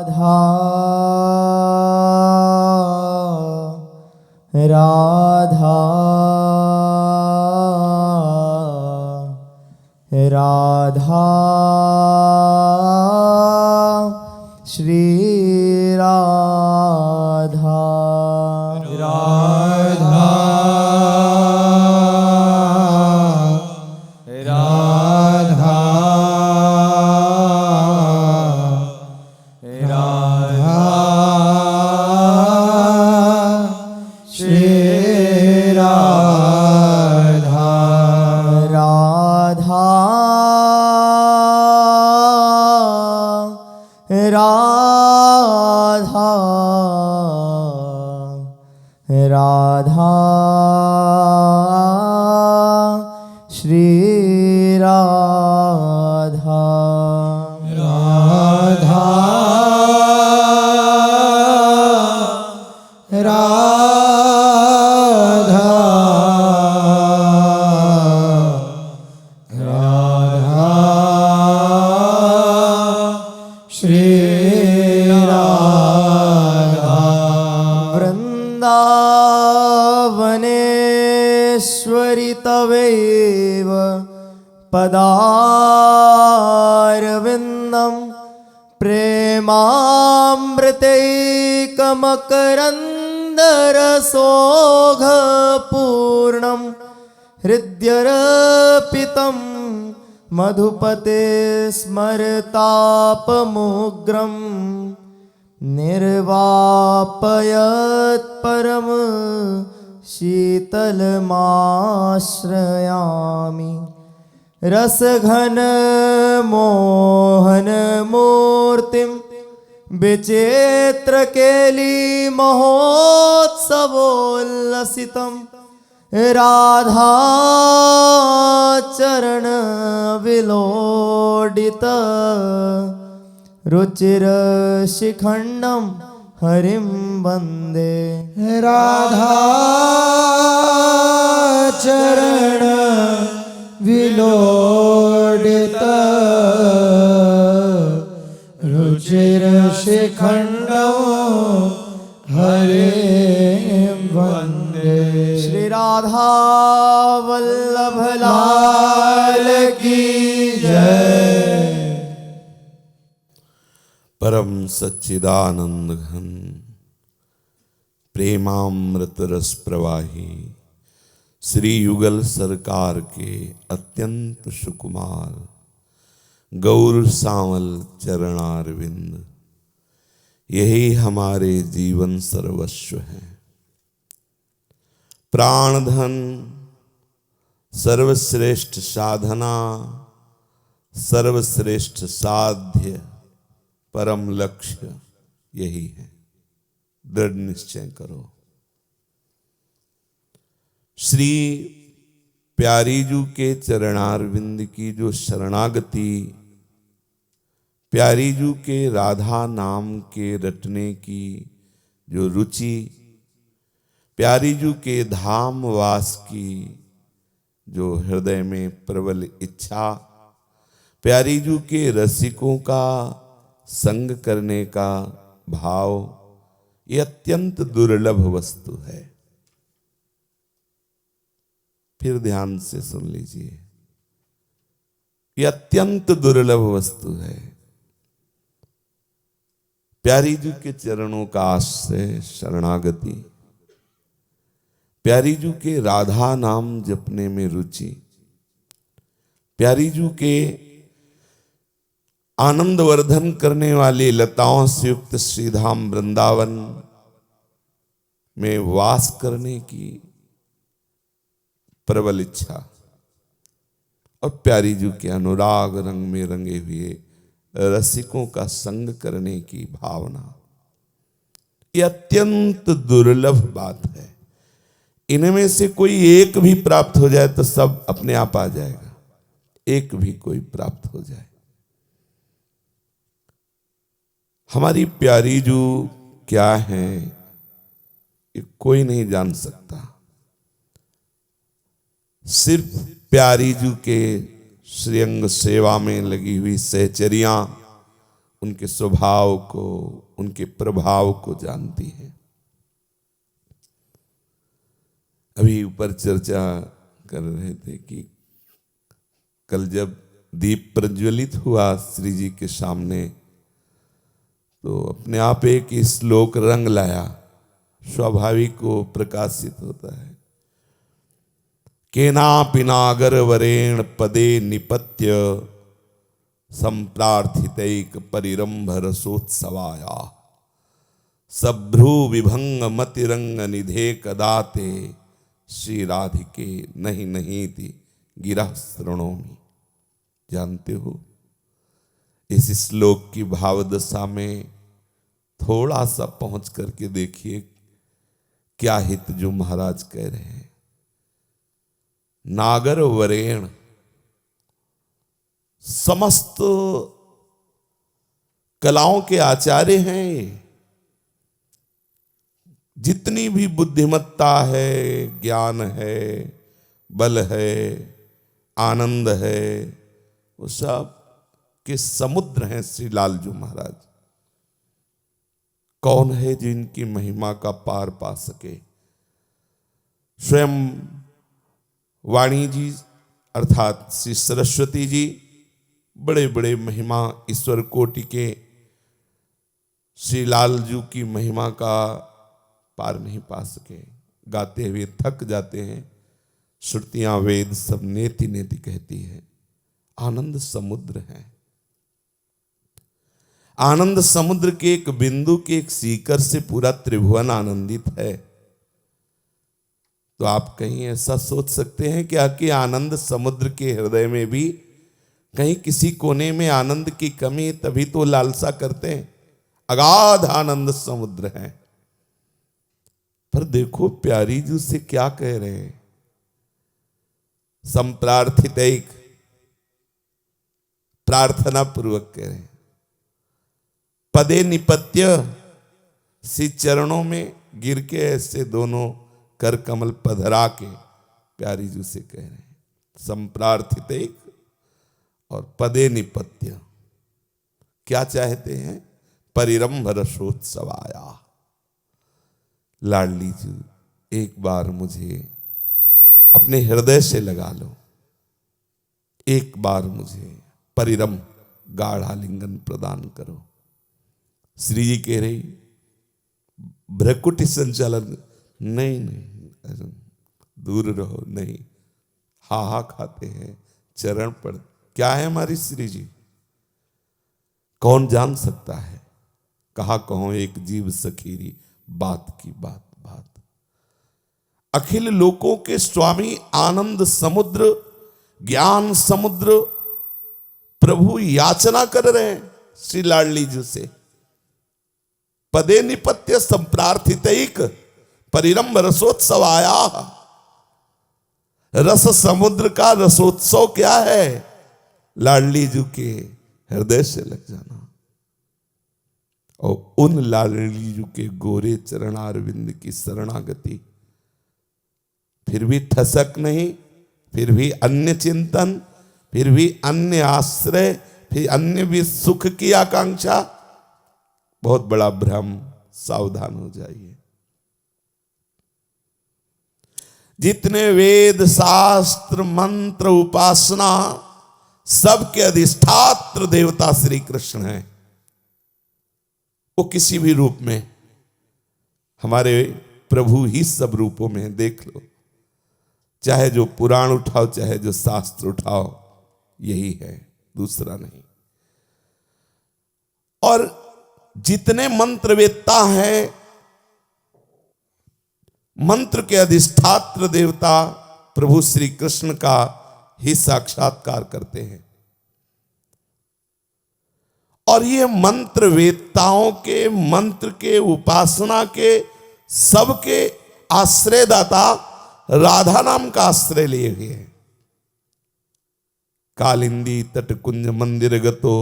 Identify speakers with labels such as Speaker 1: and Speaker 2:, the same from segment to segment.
Speaker 1: राधा राधा श्री राधा
Speaker 2: राधा राधा राधा श्री राधा
Speaker 1: राधा राधा राधा श्री राधा
Speaker 2: राधा राधा राधा श्री राधा
Speaker 1: वृन्दावनेश्वरि तवैव पदारविन्दं प्रेमामृतैकमकरन्दरसोघपूर्णं हृद्यर्पितं मधुपते स्मरतापमुग्रं निर्वापयत् परम शीतलमाश्रयामि रसघन मोहन मूर्तिं विचित्रकेली महोत्सवोल्लसितं राधा चरण विलोडित रुचिरशिखण्डं हरिं वन्दे
Speaker 2: राधा चरण विलोडित रुचिरशिखण्डं हरिं वन्दे
Speaker 1: श्री राधा वल्लभ लाल की जय।
Speaker 3: परम सच्चिदानंद घन प्रेमामृत रस प्रवाही श्री युगल सरकार के अत्यंत सुकुमार गौर सांवल चरणारविंद यही हमारे जीवन सर्वस्व है। प्राणधन सर्वश्रेष्ठ साधना सर्वश्रेष्ठ साध्य परम लक्ष्य यही है। दृढ़ निश्चय करो। श्री प्यारीजू के चरणारविंद की जो शरणागति, प्यारीजू के राधा नाम के रटने की जो रुचि, प्यारीजू के धाम वास की जो हृदय में प्रबल इच्छा, प्यारीजू के रसिकों का संग करने का भाव, ये अत्यंत दुर्लभ वस्तु है। फिर ध्यान से सुन लीजिए, ये अत्यंत दुर्लभ वस्तु है। प्यारीजू के चरणों का आश्रय शरणागति, प्यारीजू के राधा नाम जपने में रुचि, प्यारीजू के आनंद वर्धन करने वाली लताओं से युक्त श्रीधाम वृंदावन में वास करने की प्रबल इच्छा और प्यारीजू के अनुराग रंग में रंगे हुए रसिकों का संग करने की भावना, ये अत्यंत दुर्लभ बात है। इनमें से कोई एक भी प्राप्त हो जाए तो सब अपने आप आ जाएगा। एक भी कोई प्राप्त हो जाए। हमारी प्यारीजू क्या है ये कोई नहीं जान सकता। सिर्फ प्यारीजू के श्रीअंग सेवा में लगी हुई सहचरियां उनके स्वभाव को, उनके प्रभाव को जानती है। अभी ऊपर चर्चा कर रहे थे कि कल जब दीप प्रज्वलित हुआ श्री जी के सामने, तो अपने आप एक श्लोक रंग लाया, स्वाभाविक को प्रकाशित होता है। केनापि नागर वरेण पदे निपत्य संप्रार्थितैक परिरंभ रसोत्सवाया सभ्रू विभंग मतिरंग निधे कदाते श्री राधिके नहीं नहीं थी गिरा श्रृणोमि। जानते हो, इस श्लोक की भावदशा में थोड़ा सा पहुंच करके देखिए क्या हित जो महाराज कह रहे हैं। नागर वरेण, समस्त कलाओं के आचार्य हैं। जितनी भी बुद्धिमत्ता है, ज्ञान है, बल है, आनंद है, वो सब के समुद्र हैं श्री लालजू महाराज। कौन है जिनकी महिमा का पार पा सके? स्वयं वाणी जी अर्थात श्री सरस्वती जी बड़े बड़े महिमा ईश्वर कोटि के श्री लालजू की महिमा का पार नहीं पा सके। गाते हुए थक जाते हैं, श्रुतियां वेद सब नेति नेति कहती है। आनंद समुद्र है। आनंद समुद्र के एक बिंदु के एक सीकर से पूरा त्रिभुवन आनंदित है। तो आप कहीं ऐसा सोच सकते हैं क्या कि आनंद समुद्र के हृदय में भी कहीं किसी कोने में आनंद की कमी, तभी तो लालसा करते हैं। अगाध आनंद समुद्र है। पर देखो प्यारी जी से क्या कह रहे हैं, संप्रार्थित एक प्रार्थना पूर्वक कह रहे हैं। पदे निपत्य, सी चरणों में गिर के ऐसे दोनों कर कमल पधरा के प्यारी जी से कह रहे हैं संप्रार्थित एक और पदे निपत्य। क्या चाहते हैं? परिरंभ रसोत्सवाया। लाडली जी, एक बार मुझे अपने हृदय से लगा लो, एक बार मुझे परिरंभ गाढ़ा लिंगन प्रदान करो। श्री जी कह रही भ्रकुटी संचालन, नहीं नहीं दूर रहो, नहीं। हा हा खाते हैं, चरण पड़। क्या है हमारी श्री जी? कौन जान सकता है? कहा कहो एक जीव सखीरी, बात की बात बात। अखिल लोकों के स्वामी, आनंद समुद्र, ज्ञान समुद्र प्रभु याचना कर रहे हैं श्री लाडली जी से। पदे निपत्य संप्रार्थितैक परिरंभ रसोत्सवाया। रस समुद्र का रसोत्सव क्या है? लाडली जी के हृदय से लग जाना और उन लाडली जी के गोरे चरणारविंद की शरणागति। फिर भी ठसक नहीं, फिर भी अन्य चिंतन, फिर भी अन्य आश्रय, फिर अन्य भी सुख की आकांक्षा। बहुत बड़ा भ्रम, सावधान हो जाइए। जितने वेद शास्त्र मंत्र उपासना सबके अधिष्ठात्र देवता श्री कृष्ण हैं। वो किसी भी रूप में, हमारे प्रभु ही सब रूपों में, देख लो। चाहे जो पुराण उठाओ, चाहे जो शास्त्र उठाओ, यही है, दूसरा नहीं। और जितने मंत्रवेत्ता हैं, मंत्र के अधिष्ठात्र देवता प्रभु श्री कृष्ण का ही साक्षात्कार करते हैं। और ये मंत्र वेत्ताओं के, मंत्र के, उपासना के, सबके आश्रयदाता राधा नाम का आश्रय लिए हुए हैं। कालिंदी तट कुंज मंदिर गतो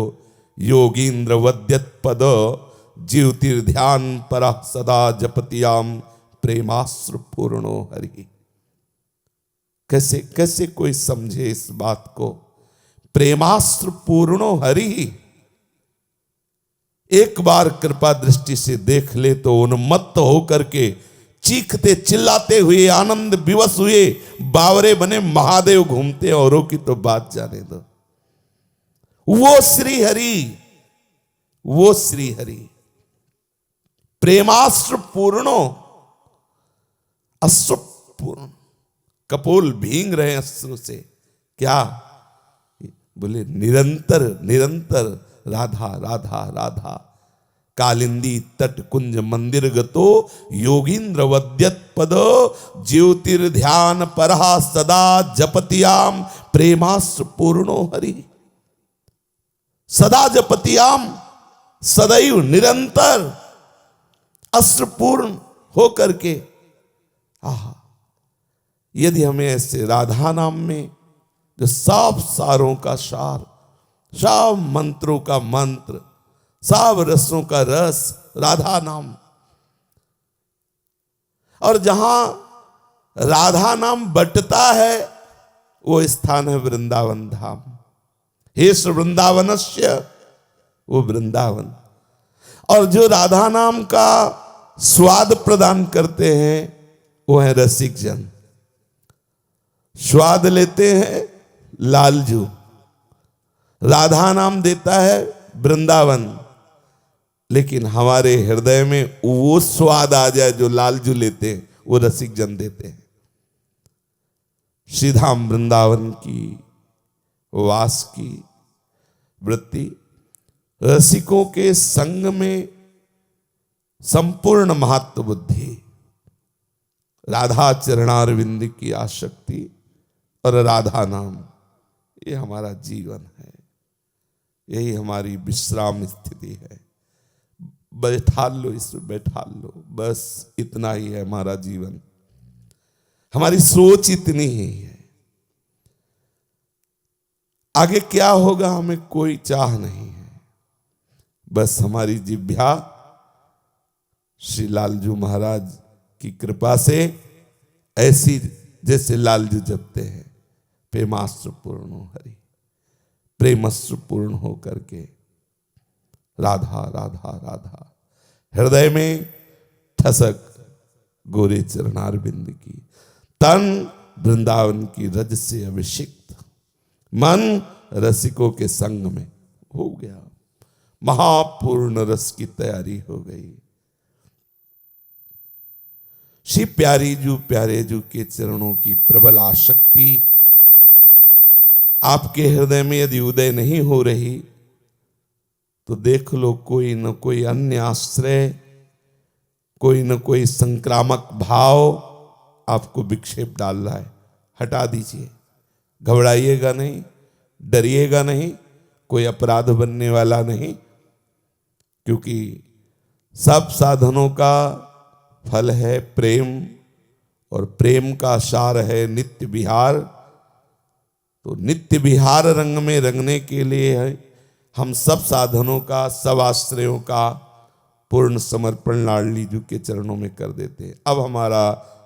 Speaker 3: योगींद्र वद्यत पद ज्योतिर्ध्यान पर सदा जपतियाम प्रेमाश्रु पूर्णो हरि। कैसे कैसे कोई समझे इस बात को? प्रेमाश्रु पूर्णो हरि। एक बार कृपा दृष्टि से देख ले तो उन्मत्त होकर के चीखते चिल्लाते हुए आनंद विवश हुए बावरे बने महादेव घूमते, औरों की तो बात जाने दो। वो श्री हरि प्रेमाश्र पूर्णो, अश्रु पूर्ण, कपोल भींग रहे अश्रु से। क्या बोले? निरंतर निरंतर राधा राधा राधा। कालिंदी तट कुंज मंदिर गतो योगींद्र वद्यत पद ज्योतिर्ध्यान परहा सदा जपतियाम प्रेमाश्र पूर्णो हरि। सदा जपतियाम, सदैव निरंतर अश्रुपूर्ण हो करके। आहा, यदि हमें ऐसे राधा नाम में जो सब सारों का सार, सब मंत्रों का मंत्र, सब रसों का रस राधा नाम, और जहां राधा नाम बटता है वो स्थान है वृंदावन धाम। हे वृंदावनस्य, वो वृंदावन। और जो राधा नाम का स्वाद प्रदान करते हैं वो है रसिक जन। स्वाद लेते हैं लालजू, राधा नाम देता है वृंदावन। लेकिन हमारे हृदय में वो स्वाद आ जाए जो लालजू लेते हैं, वो रसिक जन देते हैं। श्रीधाम वृंदावन की वास की वृत्ति, रसिकों के संग में संपूर्ण महत्व बुद्धि, राधा चरणारविंद की आसक्ति और राधा नाम, ये हमारा जीवन है। यही हमारी विश्राम स्थिति है। बैठा लो, इसमें बैठा लो, बस इतना ही है हमारा जीवन। हमारी सोच इतनी ही है। आगे क्या होगा हमें कोई चाह नहीं है। बस हमारी जिह्वा श्री लालजू महाराज की कृपा से ऐसी जैसे लालजू जपते हैं, प्रेमाश्रु पूर्ण हरि, प्रेमश्रु पूर्ण हो करके राधा राधा राधा हृदय में ठसक गोरे चरणारविंद की। तन वृंदावन की रज से अभिषिक्त, मन रसिकों के संग में हो गया। महापूर्ण रस की तैयारी हो गई। श्री प्यारे जू के चरणों की प्रबल आसक्ति आपके हृदय में यदि उदय नहीं हो रही तो देख लो कोई न कोई अन्य आश्रय, कोई न कोई संक्रामक भाव आपको विक्षेप डाल रहा है। हटा दीजिए, घबराइएगा नहीं, डरिएगा नहीं, कोई अपराध बनने वाला नहीं, क्योंकि सब साधनों का फल है प्रेम, और प्रेम का सार है नित्य विहार। तो नित्य विहार रंग में रंगने के लिए है हम सब साधनों का, सब आश्रयों का पूर्ण समर्पण लाडली जी के चरणों में कर देते हैं। अब हमारा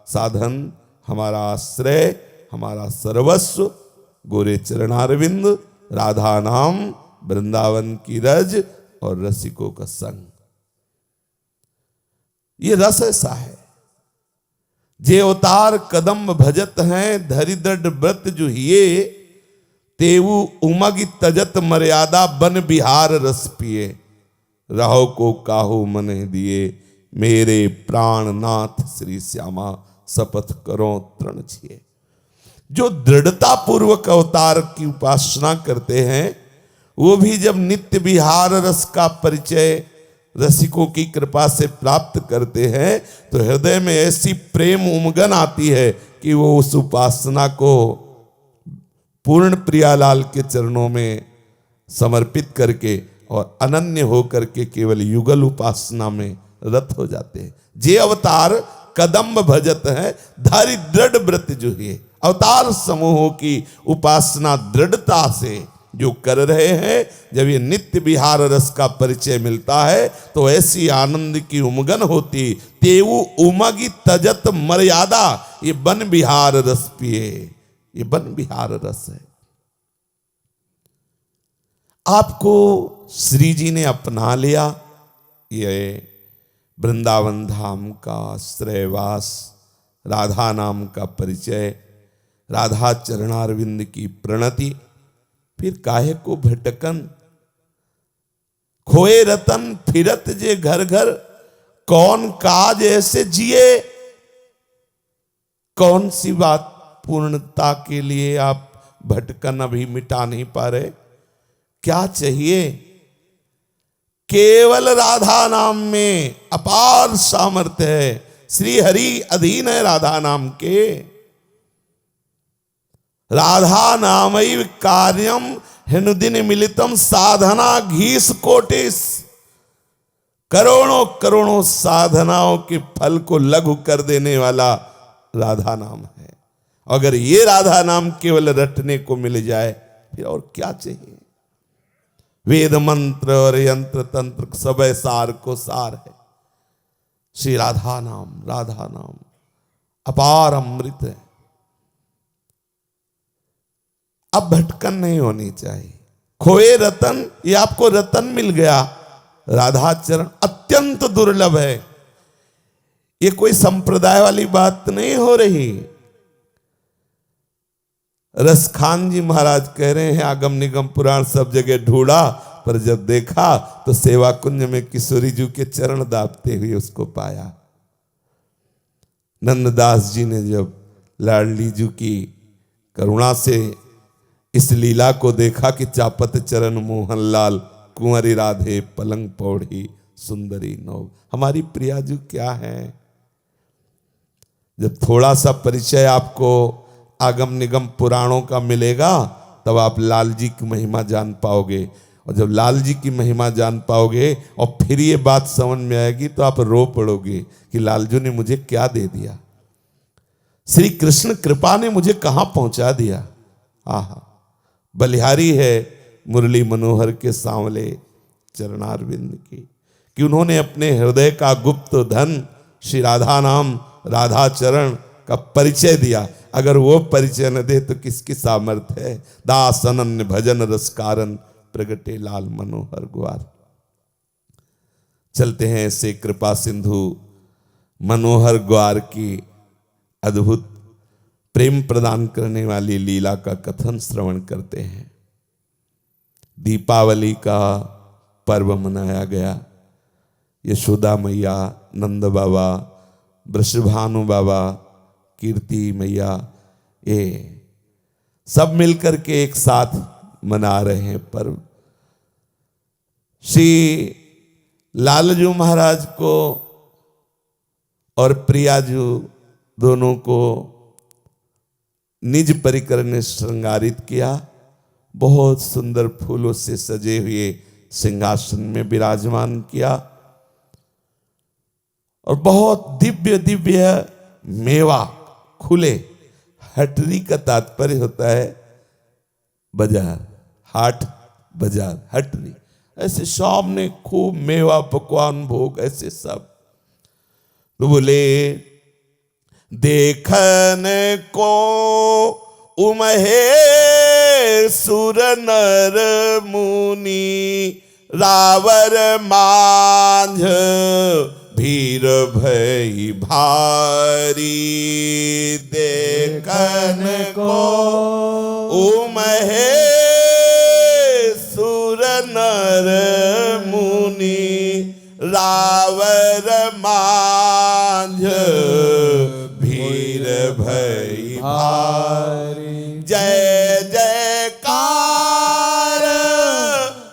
Speaker 3: साधन, हमारा आश्रय, हमारा सर्वस्व गोरे चरणारविंद, राधा नाम, वृंदावन की रज और रसिकों का संग। ये रस ऐसा है। जे अवतार कदम भजत हैं, धरि दृढ़ व्रत जो हिए, तेवु उमग तजत मर्यादा बन बिहार रस पिए। रहो को काहू मन दिए, मेरे प्राणनाथ श्री श्यामा शपथ करो तृण छिए। जो दृढ़ता पूर्वक अवतार की उपासना करते हैं, वो भी जब नित्य विहार रस का परिचय रसिकों की कृपा से प्राप्त करते हैं तो हृदय में ऐसी प्रेम उमगन आती है कि वो उस उपासना को पूर्ण प्रियालाल के चरणों में समर्पित करके और अनन्य होकर के केवल युगल उपासना में रत हो जाते हैं। जे अवतार कदम्ब भजत है, धरि दृढ़ व्रत जो है, अवतार समूहों की उपासना दृढ़ता से जो कर रहे हैं, जब ये नित्य विहार रस का परिचय मिलता है तो ऐसी आनंद की उमगन होती। तेवु उमगी तजत मर्यादा, ये बन विहार रस पिए, ये बन विहार रस है। आपको श्री जी ने अपना लिया, ये वृंदावन धाम का श्रेयवास, राधा नाम का परिचय, राधा चरणारविंद की प्रणति, फिर काहे को भटकन। खोए रतन फिरत जे घर घर, कौन काज ऐसे जिए। कौन सी बात पूर्णता के लिए आप भटकन अभी मिटा नहीं पा रहे? क्या चाहिए? केवल राधा नाम में अपार सामर्थ्य है। श्री हरि अधीन है राधा नाम के। राधा नामैव कार्यम हिनुदिन मिलितम साधना घीस कोटिस। करोड़ों करोड़ों साधनाओं के फल को लघु कर देने वाला राधा नाम है। अगर ये राधा नाम केवल रटने को मिल जाए फिर और क्या चाहिए? वेद मंत्र और यंत्र तंत्र सब सार को सार है। श्री राधा नाम अपार अमृत है। अब भटकन नहीं होनी चाहिए। खोए रतन, ये आपको रतन मिल गया। राधा चरण अत्यंत दुर्लभ है। ये कोई संप्रदाय वाली बात नहीं हो रही। रसखान जी महाराज कह रहे हैं आगम निगम पुराण सब जगह ढूंढा, पर जब देखा तो सेवा कुंज में किशोरी जी के चरण दाबते हुए उसको पाया। नंददास जी ने जब लाडली जी की करुणा से इस लीला को देखा कि चापत चरण मोहनलाल कुंवरी राधे पलंग पौड़ी सुंदरी नौ। हमारी प्रियाजू क्या है? जब थोड़ा सा परिचय आपको आगम निगम पुराणों का मिलेगा तब आप लाल जी की महिमा जान पाओगे। और जब लाल जी की महिमा जान पाओगे और फिर ये बात समझ में आएगी तो आप रो पड़ोगे कि लालजू ने मुझे क्या दे दिया, श्री कृष्ण कृपा ने मुझे कहां पहुंचा दिया। आहा, बलिहारी है मुरली मनोहर के सांवले चरणारविंद की कि उन्होंने अपने हृदय का गुप्त धन श्री राधा नाम राधा चरण का परिचय दिया। अगर वो परिचय न दे तो किसकी सामर्थ्य है? दास अनन्य भजन रस कारण प्रगटे लाल मनोहर ग्वार। चलते हैं ऐसे कृपा सिंधु मनोहर ग्वार की अद्भुत प्रेम प्रदान करने वाली लीला का कथन श्रवण करते हैं। दीपावली का पर्व मनाया गया। यशोदा मैया, नंद बाबा, वृषभानु बाबा, कीर्ति मैया, ये सब मिलकर के एक साथ मना रहे हैं पर्व। श्री लालजू महाराज को और प्रियाजू दोनों को निज परिकर ने श्रृंगारित किया। बहुत सुंदर फूलों से सजे हुए सिंहासन में विराजमान किया और बहुत दिव्य दिव्य मेवा खुले। हटरी का तात्पर्य होता है बाजार, हाट बाजार, हटरी। ऐसे सामने खूब मेवा पकवान भोग ऐसे सब। तो बोले देखन को उमहे सुर नर मुनि, रावर मांझ भीर भई भारी। देखन को उमहे सुर नर मुनि, रावर मांझ भीर भई भारी। जय जयकार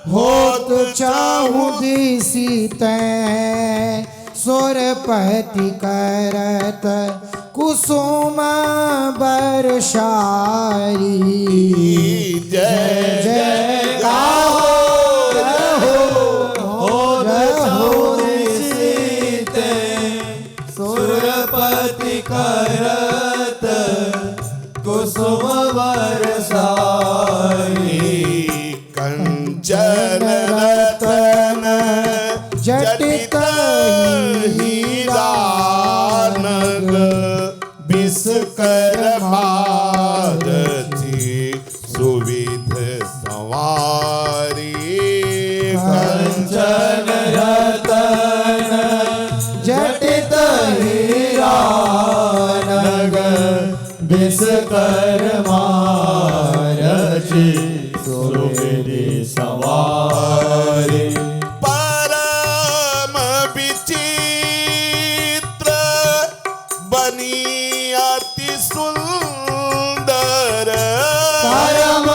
Speaker 2: होत चाहूं दिसी तै, सुरपति करत कुसुम बरसारी।
Speaker 3: जय जयकार
Speaker 1: सुरपति करत कुसुम बरसारी।
Speaker 3: कंचन रतन
Speaker 2: जटित
Speaker 3: हीरा नग, विषकर महारथी सुविध सवारी।
Speaker 1: कंचन रतन कर मारची सुविधि सवारी
Speaker 3: परम विचित्र बनी अति सुंदर
Speaker 2: परम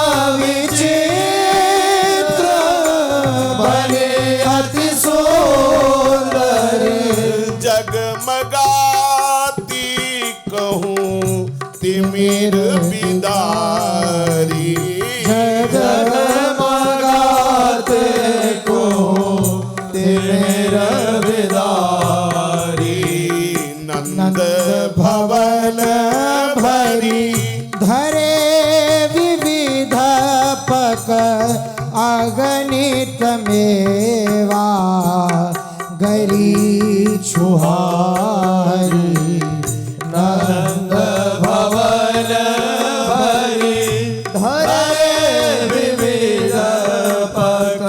Speaker 2: विचित्र बने अति सुंदर
Speaker 3: जगमगाती कहूँ तिमिर बिदारी
Speaker 1: जगमगाते को तेरा विदारी
Speaker 3: नंद भवन भरी
Speaker 2: धरे विविध पक अगणित मेवा गरी छुहारी
Speaker 1: नंद भवन भरी धरे विविध पक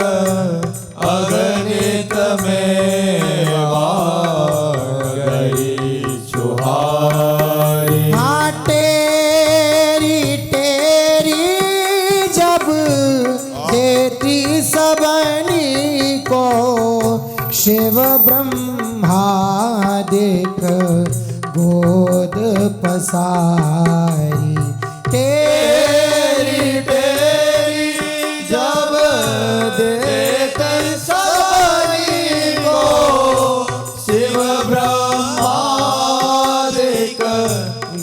Speaker 1: अगणित मेवा गरी छुहारी
Speaker 2: हाँ टेरी टेरी जब देती सबनी को शिव ब्रह्मा देख गोद पसारी
Speaker 1: तेरी तेरी जब देते सबनी को शिव ब्रह्मादिक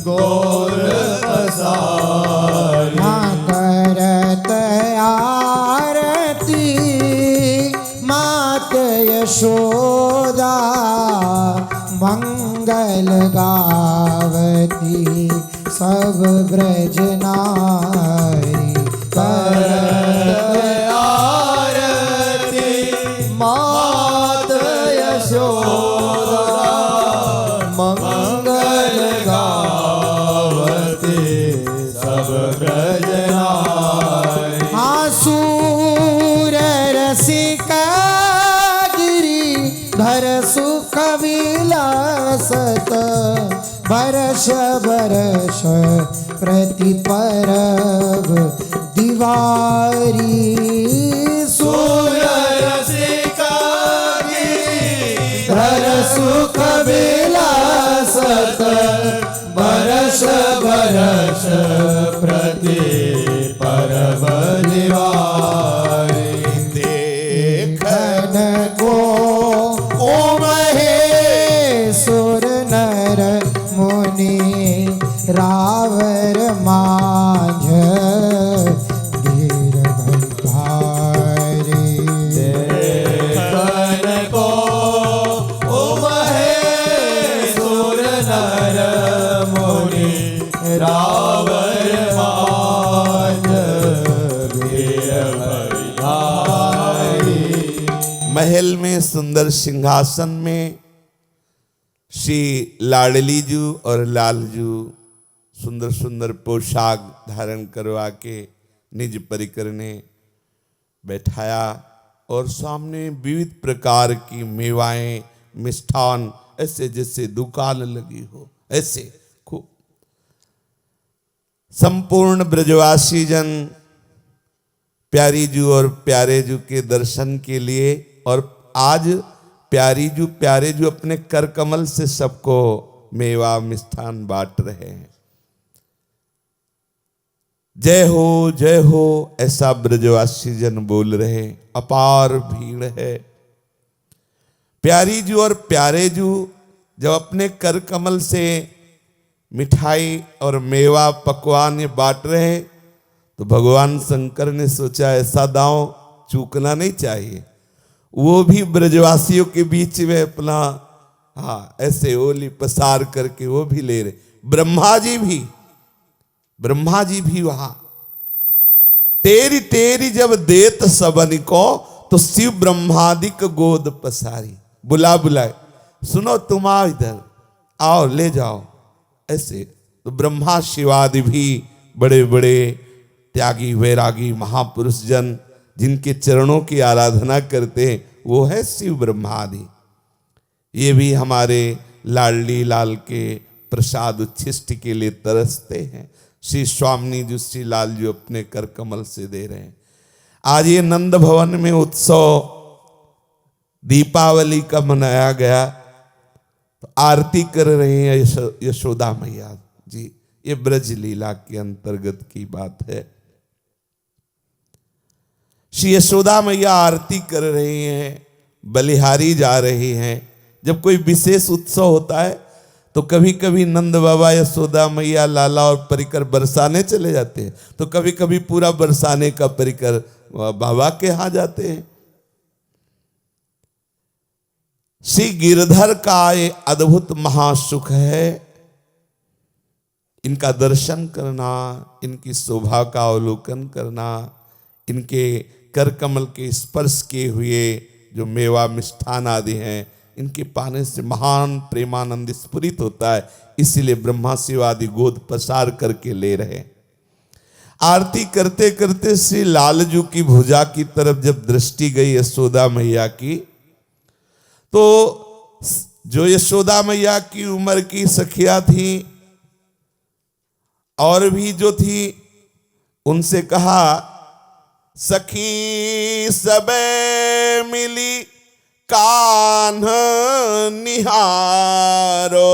Speaker 1: गौर पसारी
Speaker 2: हाँ करत आरती मात यशोदा मंगल गावती सब ब्रज नारी
Speaker 1: करत आरती मात यशोदा मंगल गावती सब ब्रज नारी
Speaker 2: आसूर रसिका गिरी धर सुख विलासत बरस बरस प्रति परब दिवारी
Speaker 1: रसिका धर सुख विलासत बरस बरस प्रति परब दिवारी
Speaker 3: देखन
Speaker 2: को ओ महेश्वर नर मुनि रावर माझ धीर भंडारी
Speaker 1: देखन को ओ महेश्वर नर मुनि रावर मांझ वीर भंडारी
Speaker 3: महल में सुंदर सिंहासन में श्री लाडली जू और लालजू सुंदर सुंदर पोशाक धारण करवा के निज परिकर ने बैठाया और सामने विविध प्रकार की मेवाएं मिष्ठान ऐसे जैसे दुकान लगी हो ऐसे खूब संपूर्ण ब्रजवासी जन प्यारी जू और प्यारे जू के दर्शन के लिए और आज प्यारे जू अपने कर कमल से सबको मेवा मिष्ठान बांट रहे हैं। जय हो ऐसा ब्रजवासी जन बोल रहे, अपार भीड़ है। प्यारी जू और प्यारे जू जब अपने कर कमल से मिठाई और मेवा पकवान ये बांट रहे तो भगवान शंकर ने सोचा ऐसा दांव चूकना नहीं चाहिए। वो भी ब्रजवासियों के बीच में अपना ऐसे ओली पसार करके वो भी ले रहे। ब्रह्मा जी भी वहां तेरी तेरी जब देत सबन को तो शिव ब्रह्मादिक गोद पसारी। बुलाए सुनो तुम आओ इधर आओ ले जाओ ऐसे। तो ब्रह्मा शिवादि भी बड़े बड़े त्यागी वैरागी महापुरुष जन जिनके चरणों की आराधना करते हैं वो है शिव ब्रह्मादि। ये भी हमारे लाडली लाल के प्रसाद उच्छिष्ट के लिए तरसते हैं। श्री स्वामी जी श्री लाल जी अपने कर कमल से दे रहे हैं। आज ये नंद भवन में उत्सव दीपावली का मनाया गया, तो आरती कर रहे हैं यशोदा मैया जी। ये ब्रज लीला के अंतर्गत की बात है। श्री यशोदा मैया आरती कर रही हैं, बलिहारी जा रही हैं। जब कोई विशेष उत्सव होता है तो कभी कभी नंद बाबा यशोदा मैया लाला और परिकर बरसाने चले जाते हैं, तो कभी कभी पूरा बरसाने का परिकर बाबा के यहाँ जाते हैं। श्री गिरधर का ये अद्भुत महासुख है, इनका दर्शन करना, इनकी शोभा का अवलोकन करना, इनके कर कमल के स्पर्श किए हुए जो मेवा मिष्ठान आदि हैं, इनके पाने से महान प्रेमानंद स्फुरित होता है। इसीलिए ब्रह्मा शिव आदि गोद पसार करके ले रहे। आरती करते करते श्री लालजू की भुजा की तरफ जब दृष्टि गई यशोदा मैया की, तो जो यशोदा मैया की उम्र की सखिया थी और भी जो थी, उनसे कहा, सखी सबे मिली कान्ह निहारो।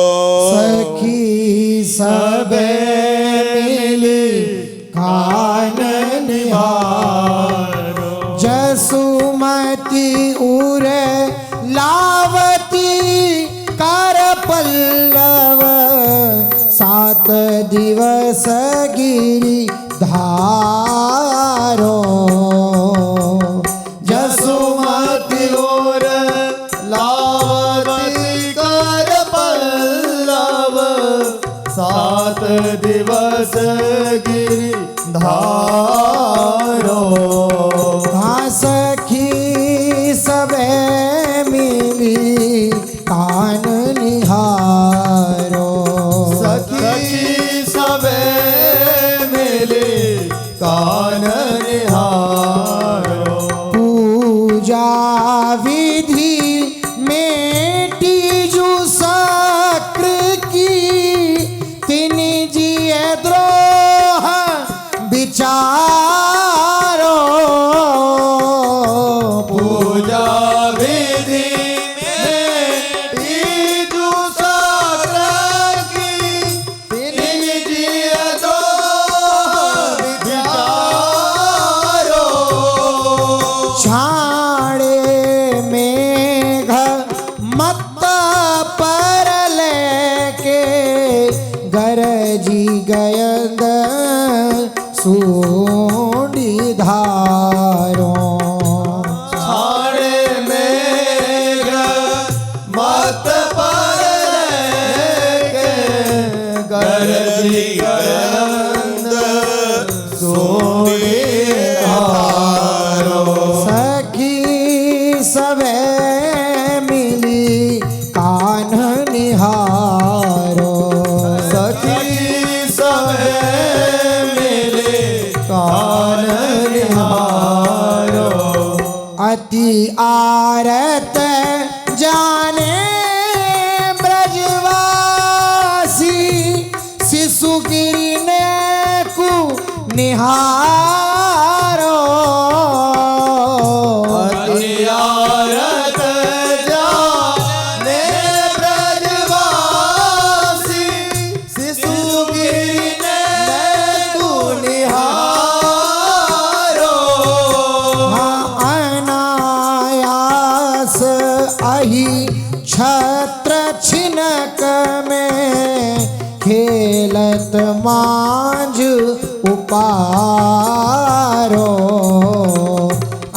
Speaker 2: सखी सबे मिली कान्ह निहारो। जसुमती उर लावती कर पल्लव। 7 दिवस गिरी धारो।
Speaker 1: जसुमती और लावती कर पल्लव। 7 दिवस गिरी धारो।
Speaker 2: हाँ सखी सबे मिली कान निहारो।
Speaker 1: सखी सबे मिली कान निहारो।
Speaker 2: पूजा विधि में तीजु शक्र की। तिन जिय द्रोह विचारो।
Speaker 1: पूजा विधि में तीजु शक्र की। तिन जिय द्रोह विचारो।
Speaker 2: छाड़े मेघ मत पर लेके। गरजी गयद सूंडी धारो।
Speaker 1: छाड़े मेघ मत पर लेके। गरजी गयंद सोनी धारो।
Speaker 2: सखी सबे मिली कान्ह निहारो।
Speaker 1: सखी सबे मिले कान निहारो।
Speaker 2: अति आरत जाने ब्रजवासी। शिशु गिरने को निहारो।
Speaker 1: अतियारत जाने ब्रजवासी। शिशु गिरने को निहारो।
Speaker 2: हाँ अनायास अहि छत्र छिनक में। खेलत मांझ उपारो।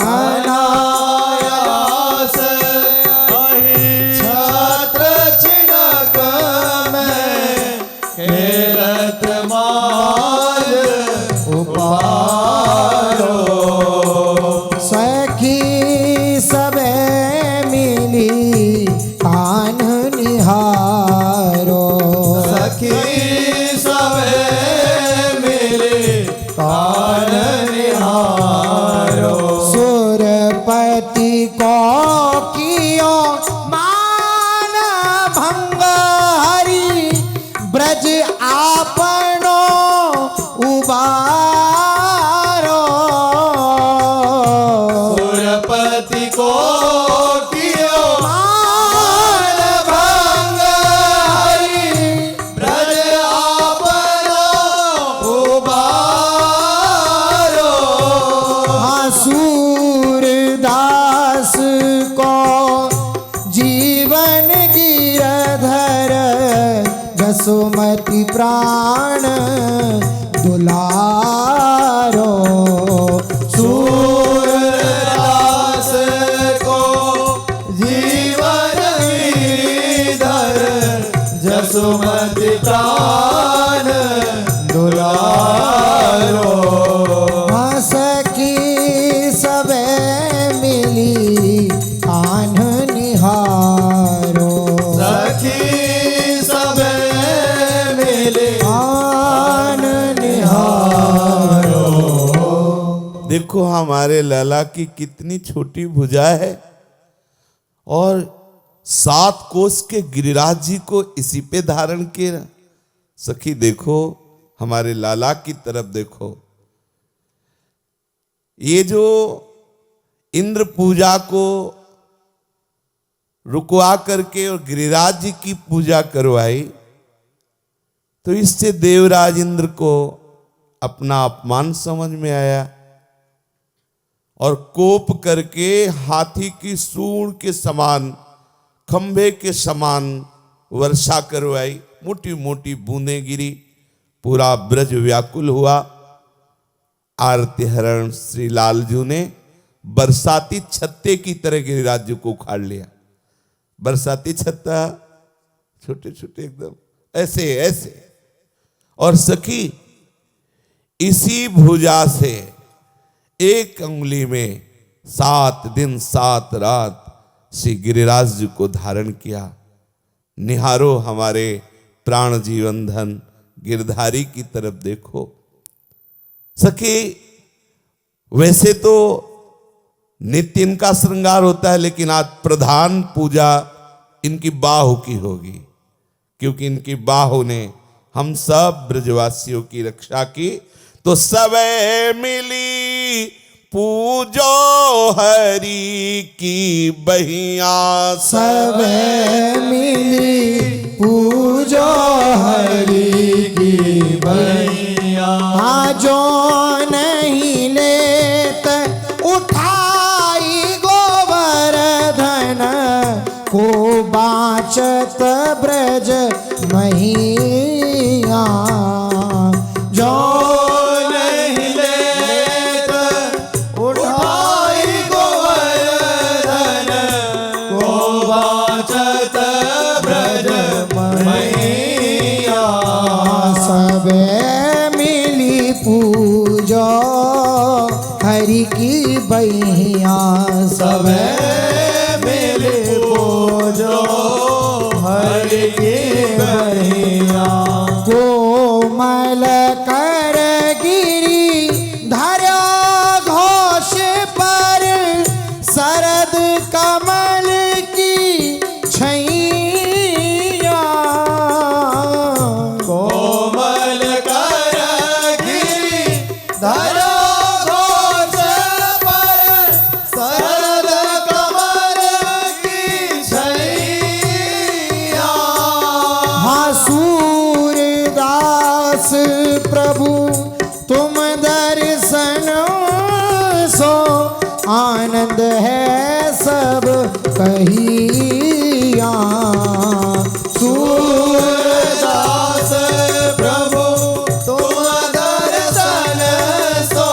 Speaker 1: अनायास छत्र छिनक में। खेलत माल उपारो।
Speaker 2: सखी सबे मिली कान निहारो।
Speaker 1: सखी सबे मिले कान निहारो।
Speaker 2: सुरपति को कियो मान भंग हरि। ब्रज आपनो जीवन गिरधर जसुमति प्राण दुलारो।
Speaker 1: सूरदास को जीवन गिरधर जसुमति प्राण दुलारो।
Speaker 2: सखी सबे मिली कान निहारो।
Speaker 1: सखी सबे मिले
Speaker 2: कान निहारो।
Speaker 3: देखो हमारे लाला की कितनी छोटी भुजा है और 7 कोस के गिरिराज जी को इसी पे धारण किया। सखी देखो हमारे लाला की तरफ देखो। ये जो इंद्र पूजा को रुकवा करके और गिरिराज जी की पूजा करवाई तो इससे देवराज इंद्र को अपना अपमान समझ में आया और कोप करके हाथी की सूंड के समान खंभे के समान वर्षा करवाई। मोटी मोटी बूंदें गिरी, पूरा ब्रज व्याकुल हुआ। आरती हरण श्री लालजू ने बरसाती छत्ते की तरह गिरिराज जी को उखाड़ लिया। बरसाती छत्ता छोटे छोटे एकदम ऐसे ऐसे। और सखी इसी भुजा से एक अंगुली में 7 दिन 7 रात श्री गिरिराज जी को धारण किया। निहारो हमारे प्राण जीवन धन गिरधारी की तरफ देखो। सखी वैसे तो नित्य इनका श्रृंगार होता है, लेकिन आज प्रधान पूजा इनकी बाहु की होगी, क्योंकि इनकी बाहु ने हम सब ब्रजवासियों की रक्षा की। तो सबे मिली पूजो हरि की बहिया।
Speaker 2: सबे मिली पूजो हरि की
Speaker 1: भैया
Speaker 2: जो नहीं लेत उठाई गोवर्धन को बाचत ब्रज मैया। जो
Speaker 1: नहीं लेत उठाई गोवर्धन को बाचत ब्रज मैया।
Speaker 2: सबे मिली पूजो हरि की बहिया।
Speaker 1: सबे मिले पूजो हरि की बहिया।
Speaker 2: कोमल कर गिरी धरा घोष पर शरद कमल की छैया।
Speaker 1: कोमल कर गिरी धरा घोष पर शरद कमल की छैया।
Speaker 2: हाँ सूरदास प्रभु तुम दर्शन सो आनंद है सब कहिया।
Speaker 1: सूरदास प्रभु तुम दर्शन सो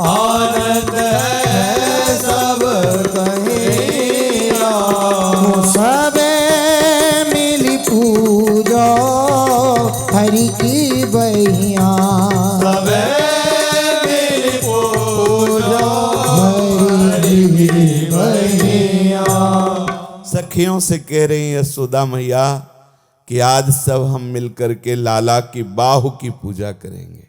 Speaker 1: आनंद है सब कहिया।
Speaker 2: सबे मिली पूजो हरि की बहिया।
Speaker 1: सबे मिली पूजो
Speaker 2: हरि की
Speaker 1: बहिया।
Speaker 3: सखियों से कह रही है यशोदा मैया कि आज सब हम मिलकर के लाला की बाहु की पूजा करेंगे,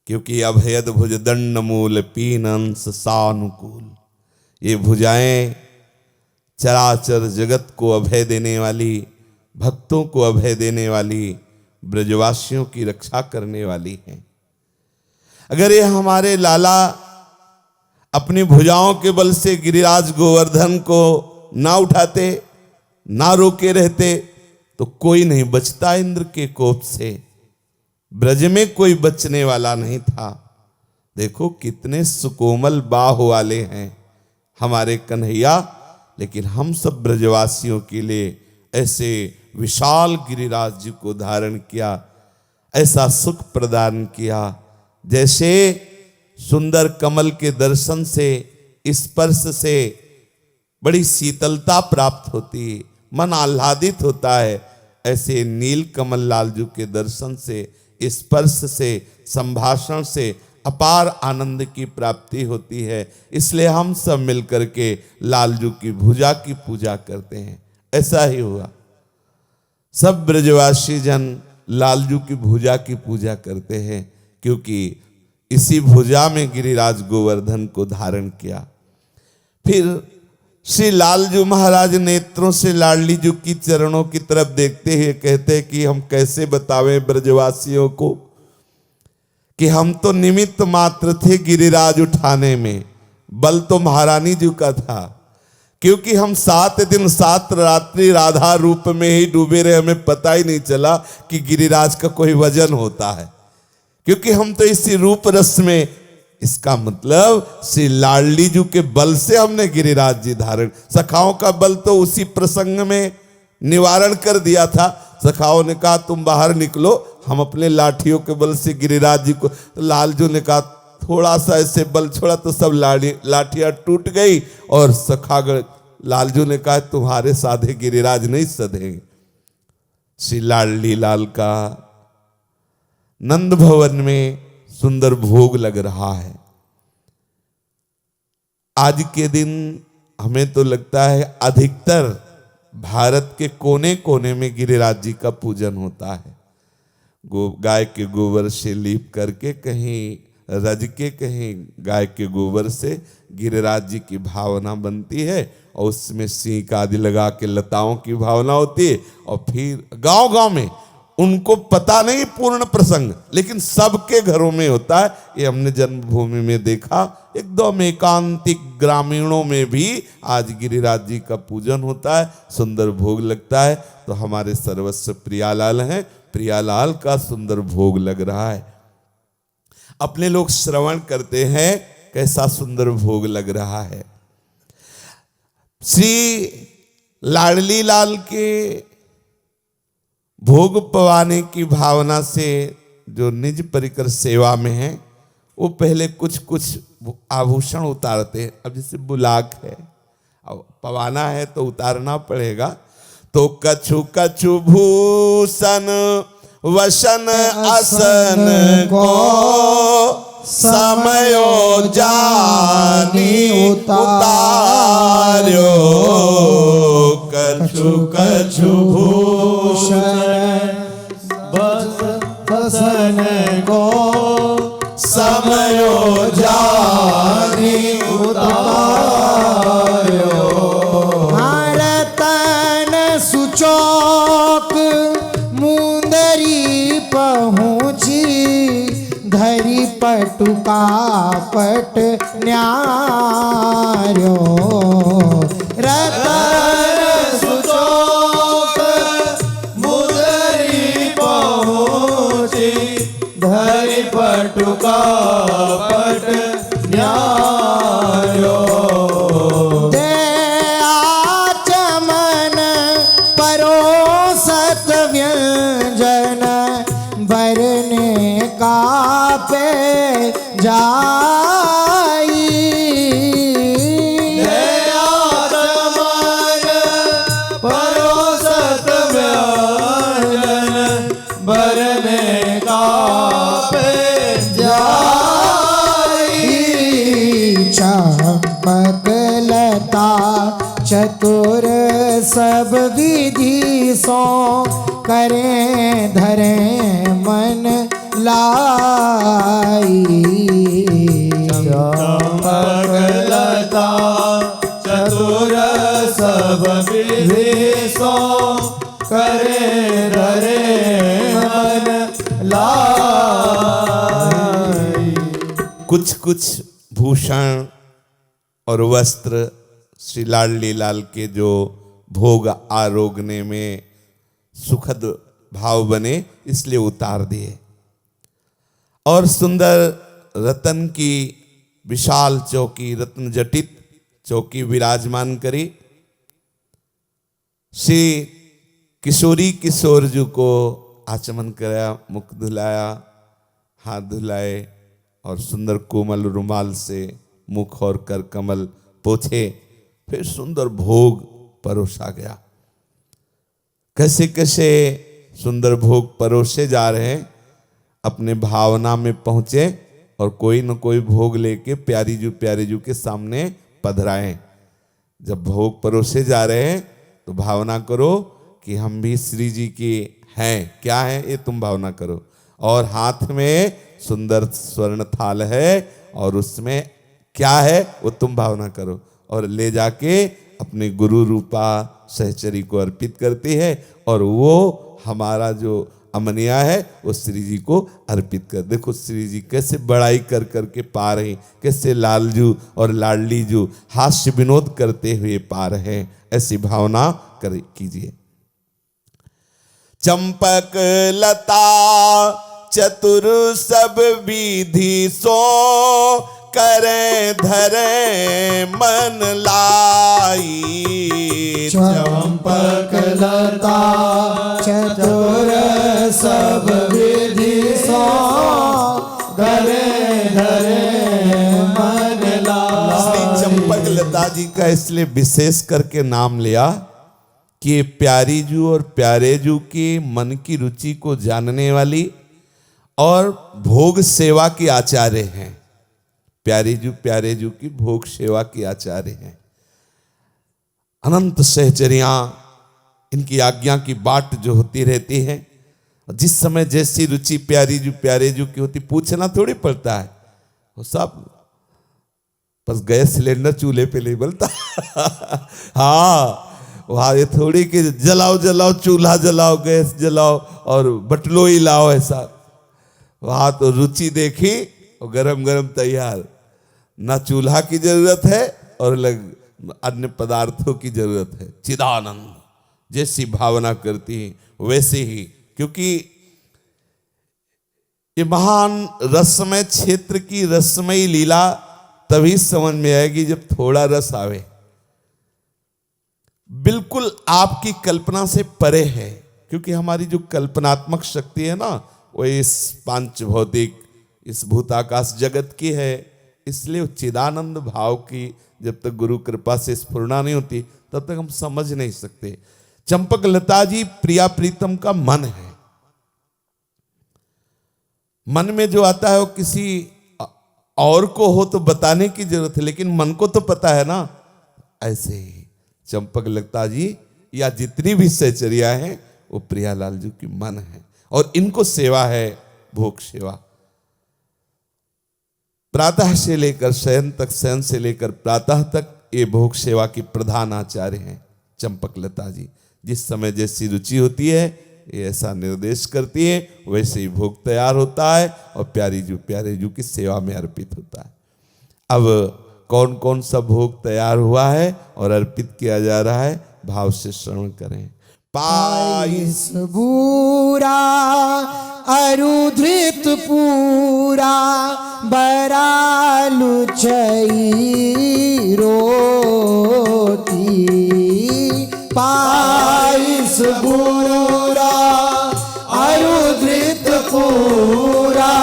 Speaker 3: क्योंकि अभयद भुज दंड मूल पीन अंश सानुकूल। ये भुजाएं चराचर जगत को अभय देने वाली, भक्तों को अभय देने वाली, ब्रजवासियों की रक्षा करने वाली हैं। अगर ये हमारे लाला अपनी भुजाओं के बल से गिरिराज गोवर्धन को ना उठाते, ना रोके रहते, तो कोई नहीं बचता इंद्र के कोप से। ब्रज में कोई बचने वाला नहीं था। देखो कितने सुकोमल बाहु वाले हैं हमारे कन्हैया, लेकिन हम सब ब्रजवासियों के लिए ऐसे विशाल गिरिराज जी को धारण किया, ऐसा सुख प्रदान किया। जैसे सुंदर कमल के दर्शन से, स्पर्श से बड़ी शीतलता प्राप्त होती है, मन आह्लादित होता है, ऐसे नील कमल लालजू के दर्शन से, स्पर्श से, संभाषण से अपार आनंद की प्राप्ति होती है। इसलिए हम सब मिलकर के लालजू की भुजा की पूजा करते हैं। ऐसा ही हुआ, सब ब्रजवासी जन लालजू की भुजा की पूजा करते हैं, क्योंकि इसी भुजा में गिरिराज गोवर्धन को धारण किया। फिर श्री लालजू महाराज नेत्रों से लाडली जू की चरणों की तरफ देखते हुए कहते हैं कि हम कैसे बतावें ब्रजवासियों को कि हम तो निमित्त मात्र थे गिरिराज उठाने में, बल तो महारानी जी का था। क्योंकि हम 7 दिन 7 रात्रि राधा रूप में ही डूबे रहे, हमें पता ही नहीं चला कि गिरिराज का कोई वजन होता है, क्योंकि हम तो इसी रूप रस में। इसका मतलब श्री लाडली जी के बल से हमने गिरिराज जी धारण, सखाओं का बल तो उसी प्रसंग में निवारण कर दिया था। सखाओं ने कहा तुम बाहर निकलो, हम अपने लाठियों के बल से गिरिराज जी को। तो लालजू ने कहा थोड़ा सा ऐसे बल छोड़ा तो सब लाठियां टूट गई, और सखागण लालजू ने कहा तुम्हारे साधे गिरिराज नहीं सधेंगे। श्री लाडली लाल का नंद भवन में सुंदर भोग लग रहा है। आज के दिन हमें तो लगता है अधिकतर भारत के कोने कोने में गिरिराज जी का पूजन होता है। गाय के गोबर से लीप करके, कहीं रज के, कहीं गाय के गोबर से गिरिराज जी की भावना बनती है, और उसमें सींक आदि लगा के लताओं की भावना होती है। और फिर गांव गांव में, उनको पता नहीं पूर्ण प्रसंग, लेकिन सबके घरों में होता है। ये हमने जन्मभूमि में देखा, एकदम एकांतिक ग्रामीणों में भी आज गिरिराज जी का पूजन होता है, सुंदर भोग लगता है। तो हमारे सर्वस्व प्रियालाल हैं, प्रियालाल का सुंदर भोग लग रहा है। अपने लोग श्रवण करते हैं कैसा सुंदर भोग लग रहा है। श्री लाडली लाल के भोग पवाने की भावना से जो निज परिकर सेवा में है, वो पहले कुछ कुछ आभूषण उतारते हैं। अब जैसे बुलाक है, अब पवाना है तो उतारना पड़ेगा। तो कछु कछु भूषण वसन असन को समयो जानी उतार्यो। कछु कछु भूषण
Speaker 1: बसन को समयो जानी उतार्यो।
Speaker 2: भारतन सुचौक मुंदरी पहुँची, धरी पटुका पट न्यारो।
Speaker 1: रतन सुचौक मुदरी पहुँची, धरि पटुका पट न्यारो।
Speaker 2: आचमन परोसत व्यंजन, बरने का पे जाई।
Speaker 1: आचमन परोसत व्यंजन, बरने का पे जाई।
Speaker 2: चंपक लता चतुर सब विधि सो, करें धरें मन लाई।
Speaker 1: चंपक लता चतुर सब विधि सो, करे धरे मन लाई।
Speaker 3: कुछ कुछ भूषण और वस्त्र श्री लाडली लाल के जो भोग आरोगने में सुखद भाव बने, इसलिए उतार दिए। और सुंदर रतन की विशाल चौकी, रत्न जटित चौकी विराजमान करी। श्री किशोरी किशोर जी को आचमन कराया, मुख धुलाया, हाथ धुलाए और सुंदर कोमल रुमाल से मुख और कर कमल पोछे। फिर सुंदर भोग परोसा गया। कैसे कैसे सुंदर भोग परोसे जा रहे हैं। अपने भावना में पहुंचे और कोई न कोई भोग लेके प्यारी जू के सामने पधराए। जब भोग परोसे जा रहे हैं तो भावना करो कि हम भी श्री जी के हैं। क्या है ये तुम भावना करो। और हाथ में सुंदर स्वर्ण थाल है और उसमें क्या है वो तुम भावना करो और ले जाके अपने गुरु रूपा सहचरी को अर्पित करती है और वो हमारा जो अमनिया है वो श्री जी को अर्पित कर। देखो श्री जी कैसे बड़ाई कर करके पा रहे, कैसे लालजू और लाडली जू हास्य विनोद करते हुए पा रहे हैं। ऐसी भावना कर कीजिए। चंपक लता चतुर सब विधि सो करे धरे मन लाई।
Speaker 1: चंपक लता चतुर सब विधि सो करे धरे मन लाई।
Speaker 3: श्री चंपक लता जी का इसलिए विशेष करके नाम लिया कि प्यारी जू और प्यारे जू की मन की रुचि को जानने वाली और भोग सेवा की आचार्य हैं। प्यारी जू प्यारे जू की भोग सेवा की आचार्य हैं। अनंत सहचरियां इनकी आज्ञा की बाट जो होती रहती है। जिस समय जैसी रुचि प्यारी जू प्यारे जू की होती, पूछना थोड़ी पड़ता है। वो सब बस गैस सिलेंडर चूल्हे पे नहीं बनता। हाँ वहाँ ये थोड़ी कि जलाओ जलाओ चूल्हा जलाओ गैस जलाओ और बटलो ही लाओ, ऐसा वहाँ तो रुचि देखी और गरम गरम तैयार। ना चूल्हा की जरूरत है और अन्य पदार्थों की जरूरत है। चिदानंद जैसी भावना करती है वैसे ही, क्योंकि ये महान रसमय क्षेत्र की रसमयी लीला तभी समझ में आएगी जब थोड़ा रस आवे। बिल्कुल आपकी कल्पना से परे है, क्योंकि हमारी जो कल्पनात्मक शक्ति है ना वो इस पांच भौतिक इस भूताकाश जगत की है। इसलिए चिदानंद भाव की जब तक गुरु कृपा से स्फुरना नहीं होती तब तक हम समझ नहीं सकते। चंपक लता जी प्रिया प्रीतम का मन है। मन में जो आता है वो किसी और को हो तो बताने की जरूरत है, लेकिन मन को तो पता है ना। ऐसे ही चंपक लता जी या जितनी भी सहचरिया हैं वो प्रियालाल जी की मन है और इनको सेवा है भोग सेवा। प्रातः से लेकर शयन तक, शयन से लेकर प्रातः तक ये भोग सेवा की प्रधान आचार्य हैं चंपक लता जी। जिस समय जैसी रुचि होती है ये ऐसा निर्देश करती है, वैसे ही भोग तैयार होता है और प्यारे जू की सेवा में अर्पित होता है। अब कौन कौन सा भोग तैयार हुआ है और अर्पित किया जा रहा है, भाव से श्रवण करें।
Speaker 2: पायस बूरा अरुधृत पूरा बरालु चई रोटी।
Speaker 1: पायस बूरा अरुधृत पूरा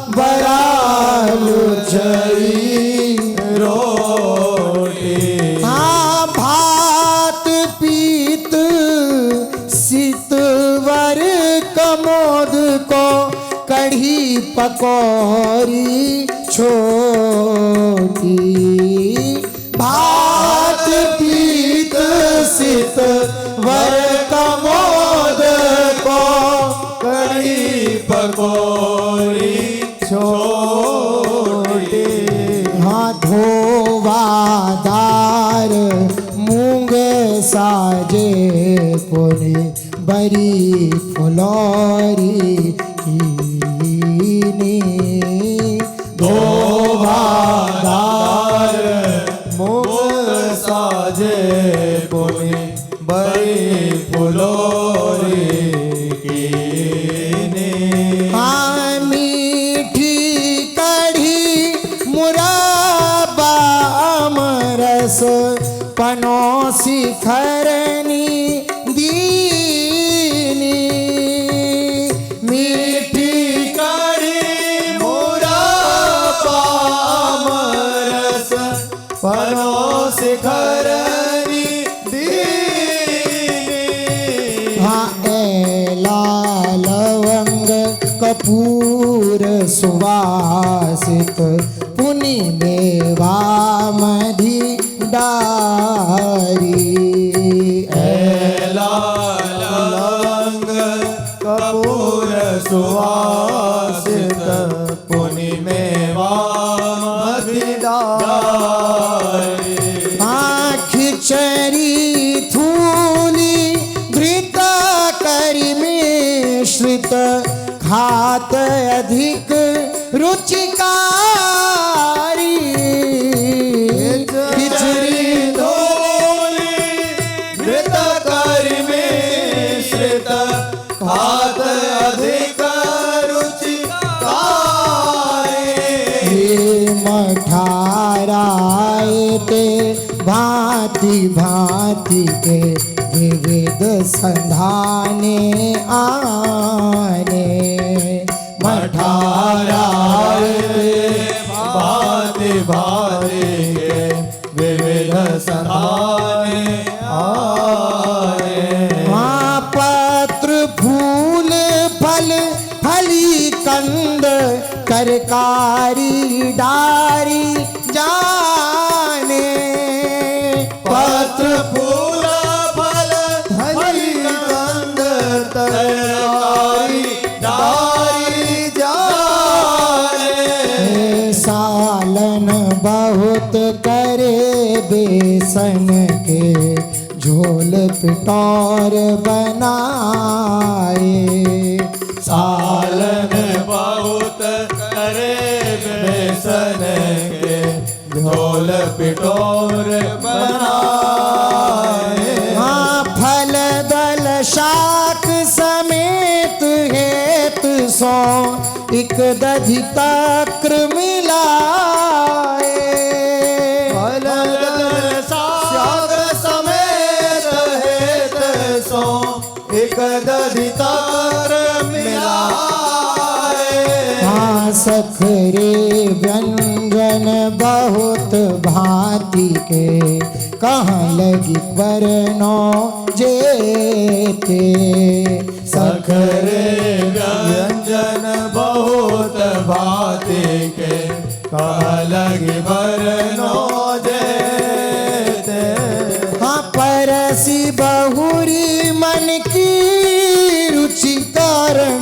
Speaker 1: बरालु चई रोटी।
Speaker 2: हाँ भात पीत सितवर कमोद को कढ़ी पकौड़ी छोटी।
Speaker 1: भात पीत सितवर कमोद को कढ़ी पकौड़ी छोटी।
Speaker 2: हाँ धोवादार मूंग साजे पुने बरी फुलौरी कीनी।
Speaker 1: धोवादार मूंग साजे पुने बरी फुलौरी कीनी।
Speaker 2: हाँ मीठी कढ़ी मुरब्बा अमरस पनोसी खरनी कपूर सुवासित पुनि मेवा मधि डारी
Speaker 1: लंग कपूर सुवासित पुनि मेवा मधिदारी
Speaker 2: खिचरी थूली घृत करी मिश्रित खात अधिक रुचिकारी
Speaker 1: खिचड़ी धोली घृत करी मिश्रित खात अधिक रुचिकारी
Speaker 2: मठाराय ते भांति भांति के विविध संधाने आने
Speaker 1: मठाराय भांति भांति के विविध संधाने आए
Speaker 2: पत्र फूल फल फली कंद करकारी डारी जाने
Speaker 1: पत्र फूल फल हरी कंद तरकारी डारी जाने
Speaker 2: सालन बहुत करे बेसन के झोल पिटौर बनाए
Speaker 1: सालन बहुत करे बेसन के झोल पिटोर बनाए
Speaker 2: फल दल शाक समेत हेत सो एक दधि तक्र मिलाए
Speaker 1: फल शाक समेत हेत सो एक दधितार मिलाए
Speaker 2: सखरे व्यंजन बहुत भांति के कहाँ लगी परनो जेते
Speaker 1: सखरे व्यंजन बहुत भांति के लगी बरनो जेते
Speaker 2: परसी बहुरी मन की रुचि कारण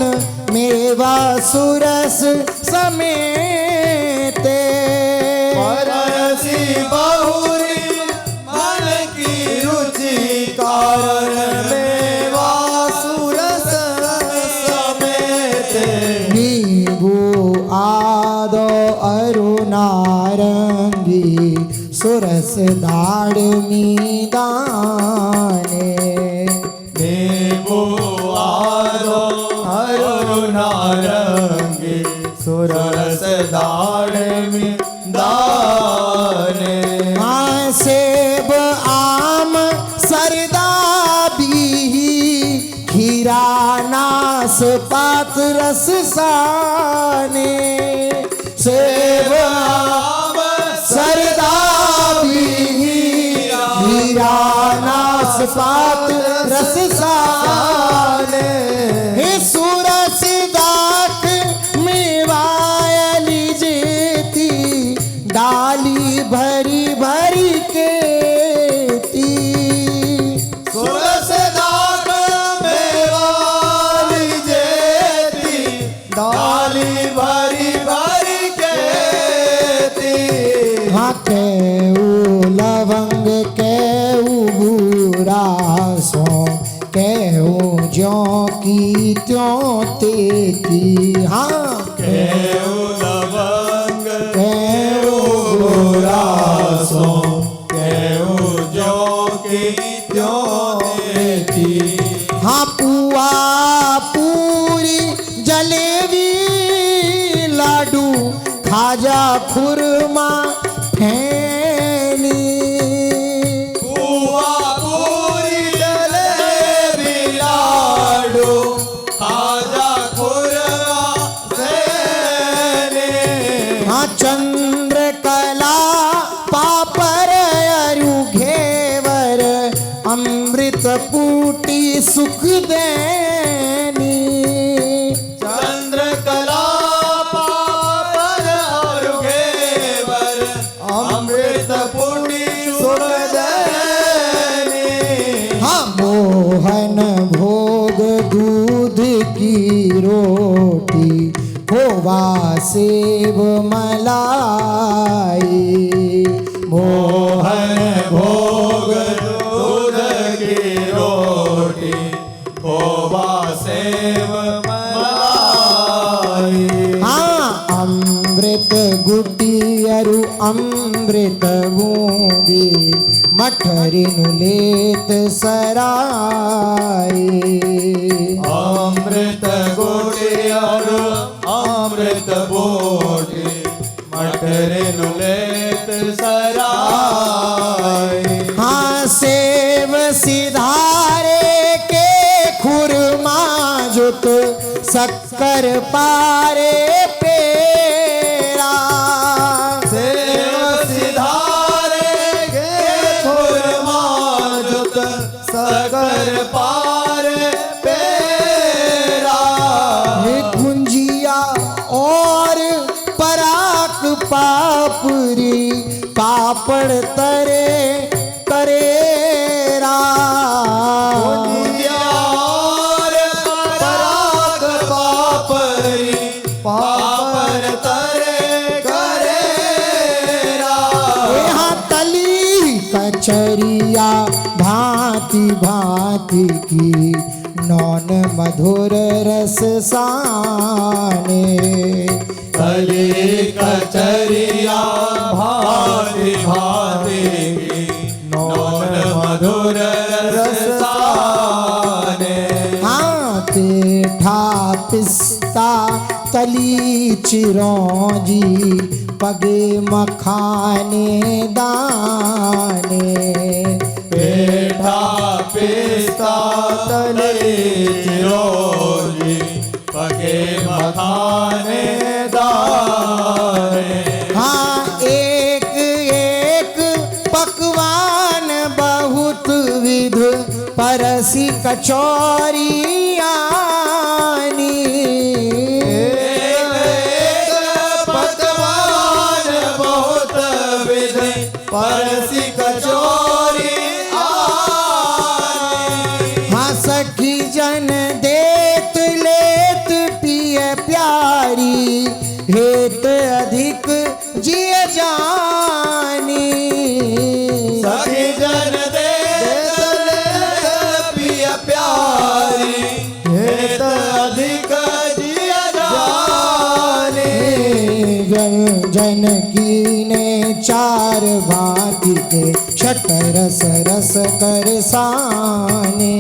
Speaker 2: मेवा सुरस समेते
Speaker 1: परसी बहुरी मन की रुचि कारण मेवा सुरस समेते
Speaker 2: नींबू आदो अरुणारंगी सुरस दाड़मी दाने
Speaker 1: नींबू आदो अरुणारंगी सुरस दाड़मी दाने
Speaker 2: सेब आम सरदा बीही खीरा नाशपात रस साने सेब आम सरदा बीही खीरा नाशपात रस साने हे सुरस दाख मेवायली जेती डाली भरी भरी के ती
Speaker 1: सुरस दाग मेवाली जेती डाली भरी भरी केती
Speaker 2: हाँ केऊ लवंग केऊ बूरा सो केऊ ज्यों की त्यों तेती हाँ
Speaker 1: केऊ लवंग
Speaker 2: केऊ
Speaker 1: रासो केऊ जो की त्यों देती
Speaker 2: हाँ पुआ पूरी जलेबी लाडू खाजा खुरमा फैनी
Speaker 1: बुआ पूरी जलेबी लाडू खाजा खुरवा सेने
Speaker 2: हाँ चंद्रकला पापर अरु घेवर अमृत पूटी सुख देनी
Speaker 1: चंद्रकला
Speaker 2: मोहन भोग दूध की रोटी खोवा सेव मलाई।
Speaker 1: मोहन भोग दूध की रोटी खोवा सेव मलाई।
Speaker 2: हाँ अमृत गुटियरु अमृत बूंदी मठरिनु लेत सराय।
Speaker 1: अमृत गुटियरु अमृत बूंदी मठरिनु लेत सराय।
Speaker 2: हाँ सेव सिधारे के खुरमा जुत शक्कर पारे पेरा।
Speaker 1: सेव सिधारे गे खुरमा जुत शक्कर पार पेरा।
Speaker 2: हे गुंजिया और पराक पापरी पापड़ तरे करेरा।
Speaker 1: और पराग पापरी पापर तरे करेरा।
Speaker 2: यहाँ तली कचरिया भांति भांति की नौन मधुर रस साने।
Speaker 1: कली कचरिया भांति भांति की नौन मधुर रसाने।
Speaker 2: हाँ पेठा पिस्ता तली चिरौंजी पगे मखाने दाने।
Speaker 1: पेठा पिस्ता तले चिरौंजी पगे मखाने दाने।
Speaker 2: हाँ एक एक पकवान बहुत विध परसी कचौरियानी।
Speaker 1: एक एक पकवान बहुत विध परसी कचौरी आनी।
Speaker 2: हाँ सखी जन देत लेत पिय प्यारी हेत अधिक जिय जानी।
Speaker 1: सखी जन दे पिय प्यारी हेत अधिक जिय जानी।
Speaker 2: जन जन की ने चार भांति के छठ रस रस कर साने।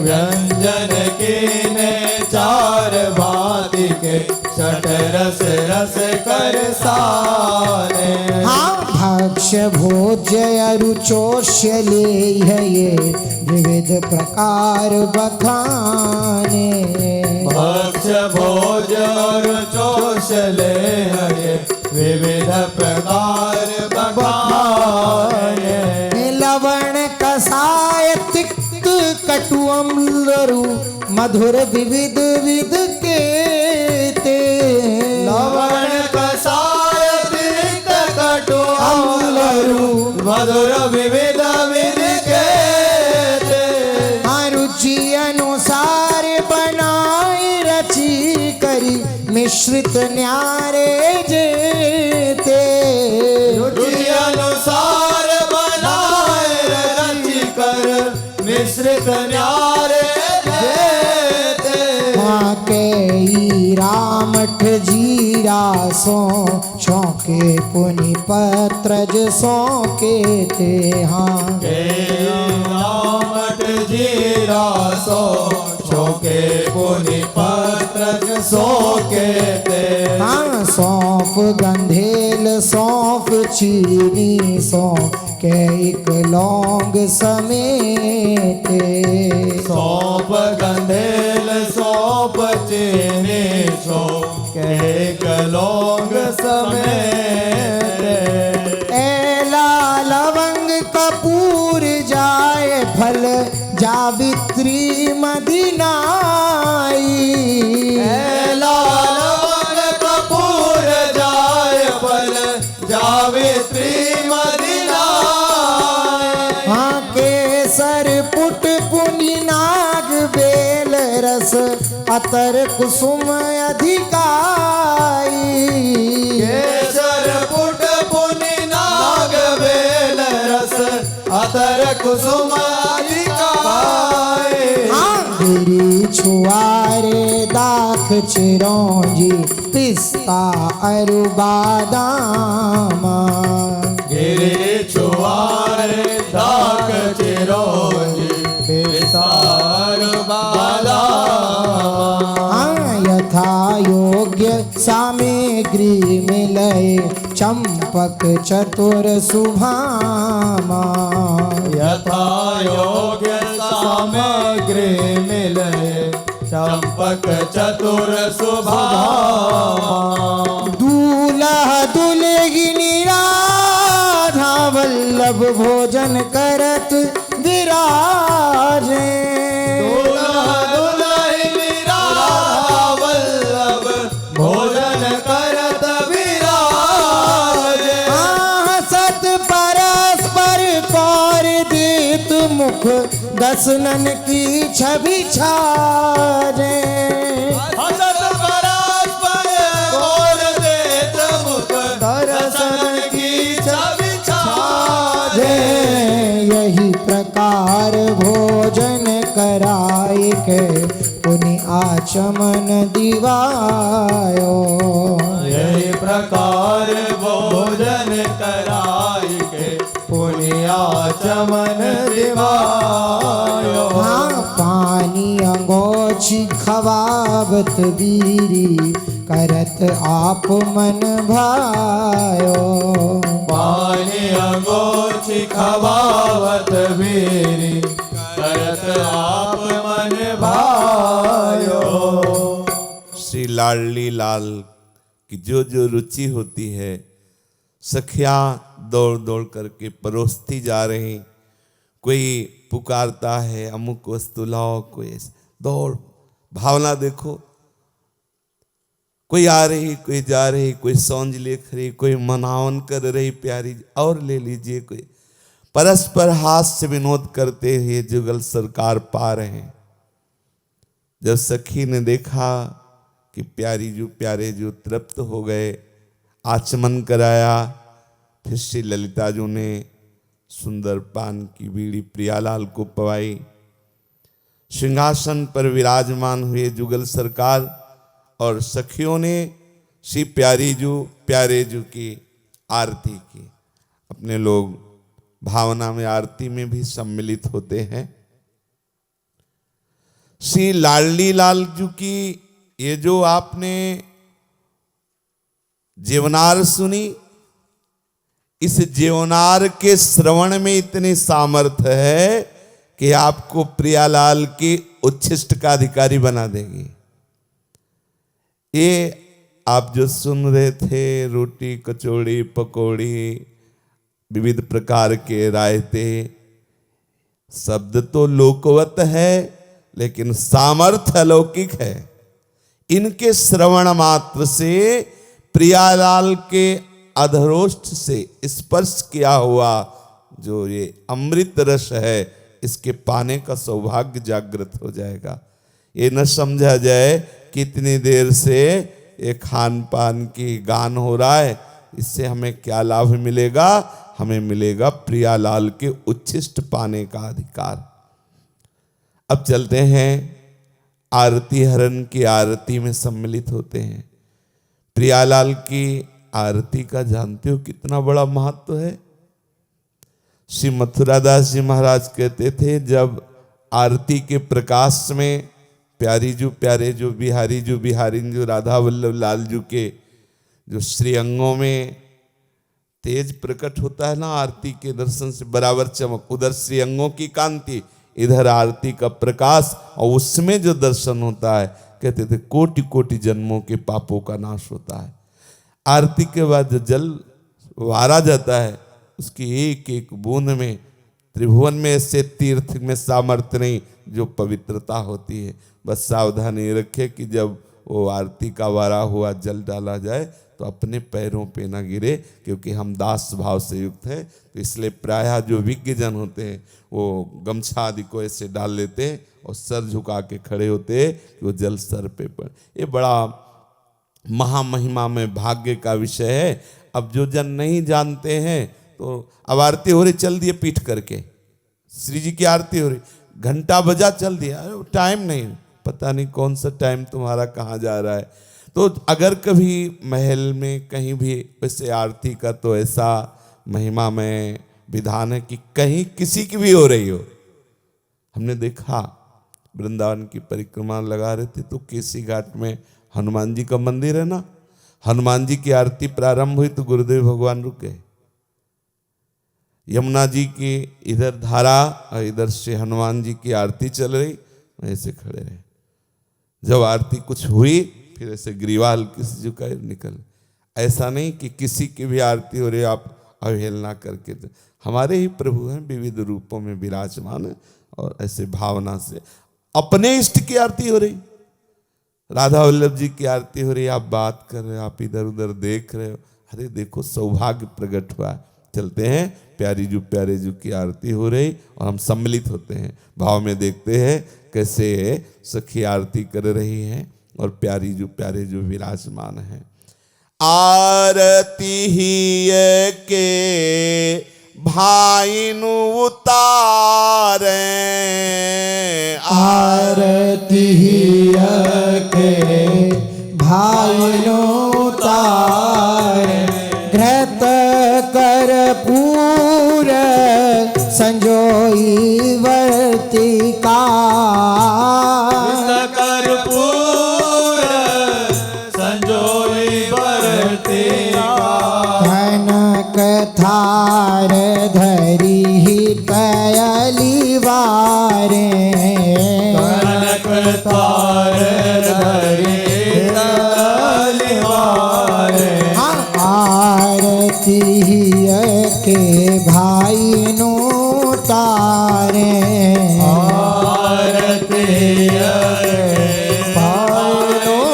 Speaker 1: व्यंजन की ने चार भांति के छठ रस रस कर साने।
Speaker 2: हाँ भक्ष्य भोज्य रुचोष्य ले है ये विविध प्रकार बखाने।
Speaker 1: भक्ष्य भोज और चोषले हरे विविध प्रकार बखाने।
Speaker 2: लवण कसाय तिक्त कटु अम्लरु मधुर विविध विध के ते।
Speaker 1: लवण कसाय तिक्त कटु अम्लरु मधुर विविध विध के ते।
Speaker 2: रुचि अनुसार बनाए रची करी मिश्रित न्यारे जेते।
Speaker 1: रुचि अनुसार बनाए रची कर मिश्रित न्यारे जेते।
Speaker 2: वहाँ के रामठ जीरा सो छौके पुनि पत्रज सो के ते। हाँ
Speaker 1: के रामट जीरा सो छोके पुनि पत्रक सो के ते।
Speaker 2: हाँ सौंफ गंधेल सौंफ चीनी सौ के एक लौंग समेते।
Speaker 1: सौंप गंधेल सौंप चीनी सो के लौंग समेते।
Speaker 2: एला लवंग कपूर जाए फल जावित्री मदिनाई।
Speaker 1: एला लवंग कपूर जाय फल जावित्री मदिनाई।
Speaker 2: हाँ केसर पुट पुनिना बेल रस अतर कुसुम अधिकाई।
Speaker 1: केसर पुट पुनि नाग बेल रस अतर कुसुम अधिकाई।
Speaker 2: गिरी छुआरे दाख चिरौंजी पिस्ता अरु बादाम।
Speaker 1: गिरे छुआरे दाख चिरौंजी पिस्तार बादाम।
Speaker 2: यथा योग्य सामग्री मिलय चंपक चतुर सुभामा।
Speaker 1: यथा योग्य सामग्री मिले चंपक चतुर सुभामा।
Speaker 2: दूल्हा दुल्हनी राधा वल्लभ भोजन करत विराजे।
Speaker 1: दूल्हा दुल्हनी राधा वल्लभ भोजन करत विराजे।
Speaker 2: सत परस्पर कौर देत मुख दसनन की छवि छाजे।
Speaker 1: हसत परस्पर कौर देत मुख दर्शन की छवि छाजे।
Speaker 2: यही प्रकार भोजन कराय के पुनि आचमन दिवायो।
Speaker 1: यही प्रकार भोजन कराई के पुण्याचमन दिवायो।
Speaker 2: पानी अंगोछी खवावत बीरी करत आप मन भायो।
Speaker 1: पानी अंगोछी खवावत बीरी करत आप मन भायो।
Speaker 3: श्री लाडली लाल की जो रुचि होती है, सखियां दौड़ दौड़ करके परोसती जा रही। कोई पुकारता है अमुक वस्तु लाओ, कोई दौड़ भावना देखो। कोई आ रही, कोई जा रही, कोई सौंज लेख रही, कोई मनावन कर रही प्यारी और ले लीजिए। कोई परस्पर हास्य विनोद करते हुए जुगल सरकार पा रहे हैं। जब सखी ने देखा कि प्यारी जो प्यारे जो तृप्त हो गए, आचमन कराया, फिर श्री ललिता जी ने सुंदर पान की बीड़ी प्रियालाल को पवाई। सिंहासन पर विराजमान हुए जुगल सरकार और सखियों ने श्री प्यारे जू की आरती की। अपने लोग भावना में आरती में भी सम्मिलित होते हैं। श्री लाडली लाल जी की ये जो आपने जीवनार सुनी, इस जीवनार के श्रवण में इतनी सामर्थ्य है कि आपको प्रियालाल की उच्छिष्ट का अधिकारी बना देगी। ये आप जो सुन रहे थे, रोटी कचौड़ी पकौड़ी विविध प्रकार के रायते, शब्द तो लोकवत है लेकिन सामर्थ्य अलौकिक है। इनके श्रवण मात्र से प्रियालाल के अधरोष्ठ से स्पर्श किया हुआ जो ये अमृत रस है, इसके पाने का सौभाग्य जागृत हो जाएगा। ये न समझा जाए कितनी देर से ये खान पान की गान हो रहा है, इससे हमें क्या लाभ मिलेगा। हमें मिलेगा प्रियालाल के उच्छिष्ट पाने का अधिकार। अब चलते हैं आरती हरण की आरती में सम्मिलित होते हैं। प्रियालाल की आरती का जानते हो कितना बड़ा महत्व है। श्री मथुरादास जी महाराज कहते थे, जब आरती के प्रकाश में प्यारे जो बिहारी जो राधा वल्लभ लाल जी के जो श्रीअंगों में तेज प्रकट होता है ना, आरती के दर्शन से बराबर चमक, उधर श्रीअंगों की कांति, इधर आरती का प्रकाश, और उसमें जो दर्शन होता है, कहते थे कोटि कोटि जन्मों के पापों का नाश होता है। आरती के बाद जो जल वारा जाता है, उसकी एक एक बूंद में त्रिभुवन में ऐसे तीर्थ में सामर्थ्य नहीं जो पवित्रता होती है। बस सावधानी रखे कि जब वो आरती का वारा हुआ जल डाला जाए तो अपने पैरों पे ना गिरे, क्योंकि हम दास भाव से युक्त हैं। तो इसलिए प्रायः जो विज्ञ जन होते हैं वो गमछा आदि को ऐसे डाल लेते हैं और सर झुका के खड़े होते हैं कि वो जल सर पे पड़े। ये बड़ा महामहिमा में भाग्य का विषय है। अब जो जन नहीं जानते हैं तो अब आरती हो रही, चल दिए पीठ करके, श्री जी की आरती हो रही, घंटा बजा चल दिया, टाइम नहीं, पता नहीं कौन सा टाइम तुम्हारा कहाँ जा रहा है। तो अगर कभी महल में कहीं भी वैसे आरती का तो ऐसा महिमा में विधान है कि कहीं किसी की भी हो रही हो। हमने देखा वृंदावन की परिक्रमा लगा रहे थे तो केसी घाट में हनुमान जी का मंदिर है ना, हनुमान जी की आरती प्रारंभ हुई तो गुरुदेव भगवान रुक गए। यमुना जी की इधर धारा और इधर से हनुमान जी की आरती चल रही, ऐसे खड़े रहे। जब आरती कुछ हुई फिर ऐसे ग्रीवाल किसी झुकाए निकल। ऐसा नहीं कि किसी की भी आरती हो रही आप अवहेलना करके, तो हमारे ही प्रभु हैं, विविध रूपों में विराजमान है और ऐसे भावना से अपने इष्ट की आरती हो रही, राधा वल्लभ जी की आरती हो रही, आप बात कर रहे हो, आप इधर उधर देख रहे हो, अरे देखो सौभाग्य प्रकट हुआ। चलते हैं प्यारे जू की आरती हो रही और हम सम्मिलित होते हैं, भाव में देखते हैं कैसे सखी आरती कर रही हैं और प्यारे जो विराजमान है। आरती ही के भाई नु उतारे,
Speaker 2: आरती के भाई नो तारे, घृत कर पूर संजोई वर्तिका,
Speaker 1: कर्पूर संजोई वर्तिका,
Speaker 2: कनक थार धरी पयली वारे,
Speaker 1: कनक तार धरी तलिवारे,
Speaker 2: आरती के भाई नो तारे,
Speaker 1: आरती भाइयों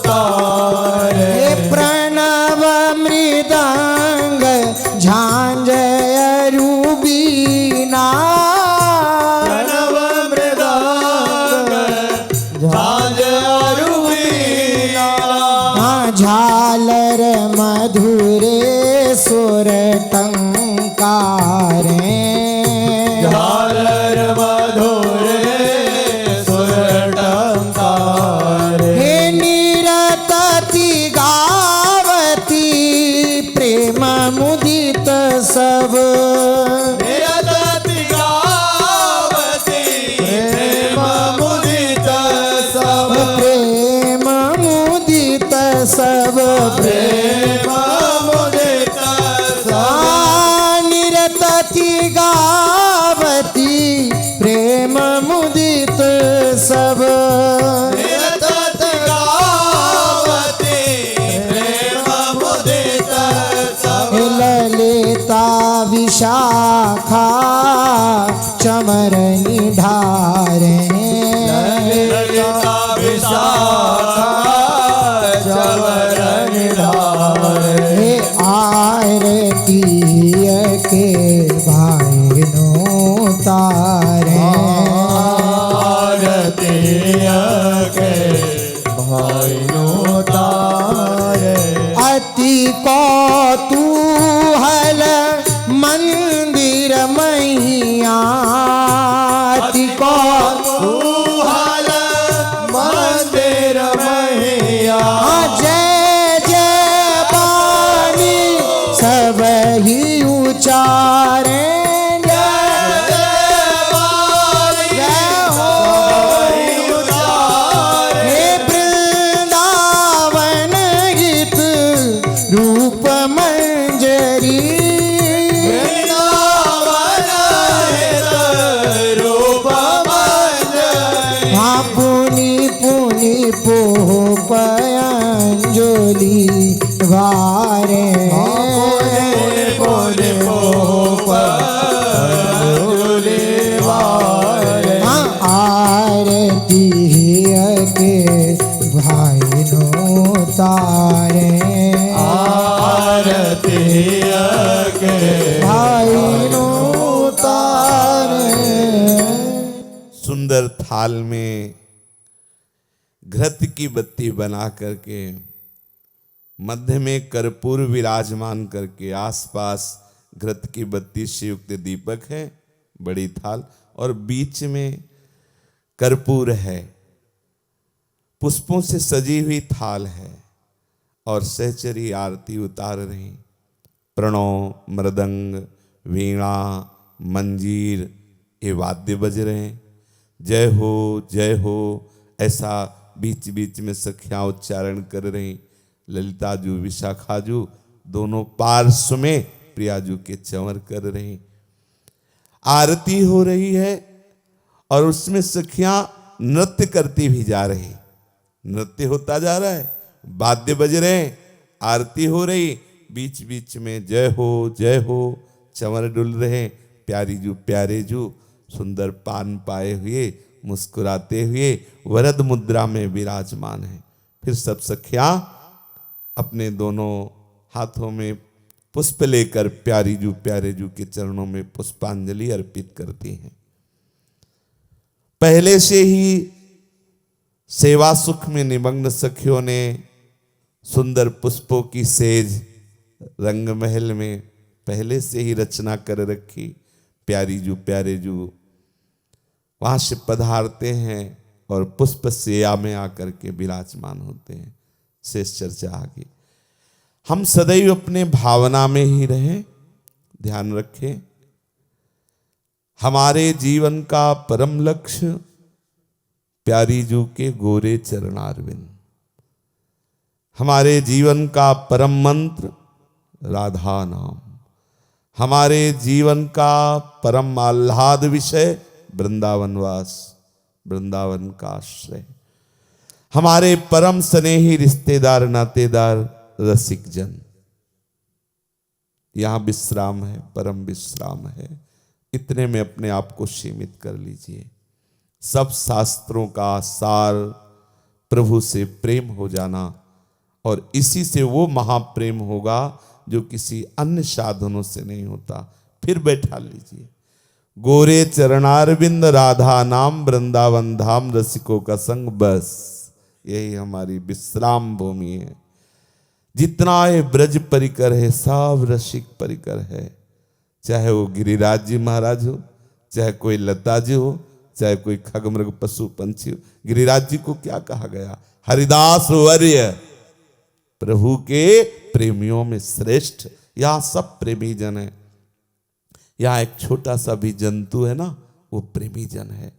Speaker 1: तारे,
Speaker 2: प्रणव मृदंग झांझय रूबीना,
Speaker 1: प्रणव मृदंग झांझ रूबीना,
Speaker 2: झालर मधुरे सुर टंकारे,
Speaker 1: झालर मधुरे सुर टंकारे,
Speaker 2: हे निरतति गावती प्रेम मुदित सब,
Speaker 1: निरतति गावती प्रेम मुदित सब,
Speaker 2: प्रेम मुदित सब,
Speaker 1: प्रेम मुदित सब,
Speaker 2: निरतति गावती प्रेम मुदित सब,
Speaker 1: निरतति गावती प्रेम मुदित सब,
Speaker 2: ललिता विशाखा चमर निढारे,
Speaker 1: ललिता विशाखा चवर निधारे,
Speaker 2: हे आरती के भाई नो तारे,
Speaker 1: आरती के भाइयों तारे,
Speaker 2: अति कौतूहल मंदिर मैया, अति
Speaker 1: कौतूहल मंदिर मैया,
Speaker 2: जय जय बानी सब ही उचारे, हे वृंदावन गीत रूप मंजरी,
Speaker 1: रूप मंजरी,
Speaker 2: हाँ पुनि पुनि पोह पयंजलि वारे,
Speaker 1: बोले
Speaker 2: हाँ आरती के भाई नो तारे,
Speaker 3: थाल में घृत की बत्ती बना करके मध्य में कर्पूर विराजमान करके, आसपास घृत की बत्ती से युक्त दीपक है, बड़ी थाल, और बीच में कर्पूर है, पुष्पों से सजी हुई थाल है, और सहचरी आरती उतार रही। प्रणव, मृदंग, वीणा, मंजीर ये वाद्य बज रहे हैं। जय हो ऐसा बीच बीच में सखियां उच्चारण कर रही। ललिताजू, विशाखाजू दोनों पार्श्व में प्रियाजू के चंवर कर रही। आरती हो रही है और उसमें सखियां नृत्य करती भी जा रही। नृत्य होता जा रहा है, वाद्य बज रहे हैं, आरती हो रही, बीच बीच में जय हो चंवर डुल रहे। प्यारी जू, प्यारे जू सुंदर पान पाए हुए मुस्कुराते हुए वरद मुद्रा में विराजमान है। फिर सब सखियां अपने दोनों हाथों में पुष्प लेकर प्यारी जू, प्यारे जू के चरणों में पुष्पांजलि अर्पित करती हैं। पहले से ही सेवा सुख में निमग्न सखियों ने सुंदर पुष्पों की सेज रंग महल में पहले से ही रचना कर रखी। प्यारी जू, प्यारे जू वहां से पधारते हैं और पुष्प सेया में आकर के विराजमान होते हैं। शेष चर्चा आगे। हम सदैव अपने भावना में ही रहें, ध्यान रखें। हमारे जीवन का परम लक्ष्य प्यारी जू के गोरे चरणारविंद, हमारे जीवन का परम मंत्र राधा नाम, हमारे जीवन का परम आह्लाद विषय वृंदावनवास, वृंदावन का आश्रय, हमारे परम स्नेही रिश्तेदार, नातेदार, रसिक जन। यहां विश्राम है, परम विश्राम है। इतने में अपने आप को सीमित कर लीजिए। सब शास्त्रों का सार प्रभु से प्रेम हो जाना, और इसी से वो महाप्रेम होगा जो किसी अन्य साधनों से नहीं होता। फिर बैठा लीजिए। गोरे चरणारविंद राधा नाम, वृंदावन धाम, रसिकों का संग, बस यही हमारी विश्राम भूमि है। जितना ये ब्रज परिकर है सब रसिक परिकर है। चाहे वो गिरिराज जी महाराज हो, चाहे कोई लता जी हो, चाहे कोई खगमृग पशु पंछी हो। गिरिराज जी को क्या कहा गया? हरिदास वर्य, प्रभु के प्रेमियों में श्रेष्ठ। यहाँ सब प्रेमी जन है। यहाँ एक छोटा सा भी जंतु है ना, वो प्रेमी जन है।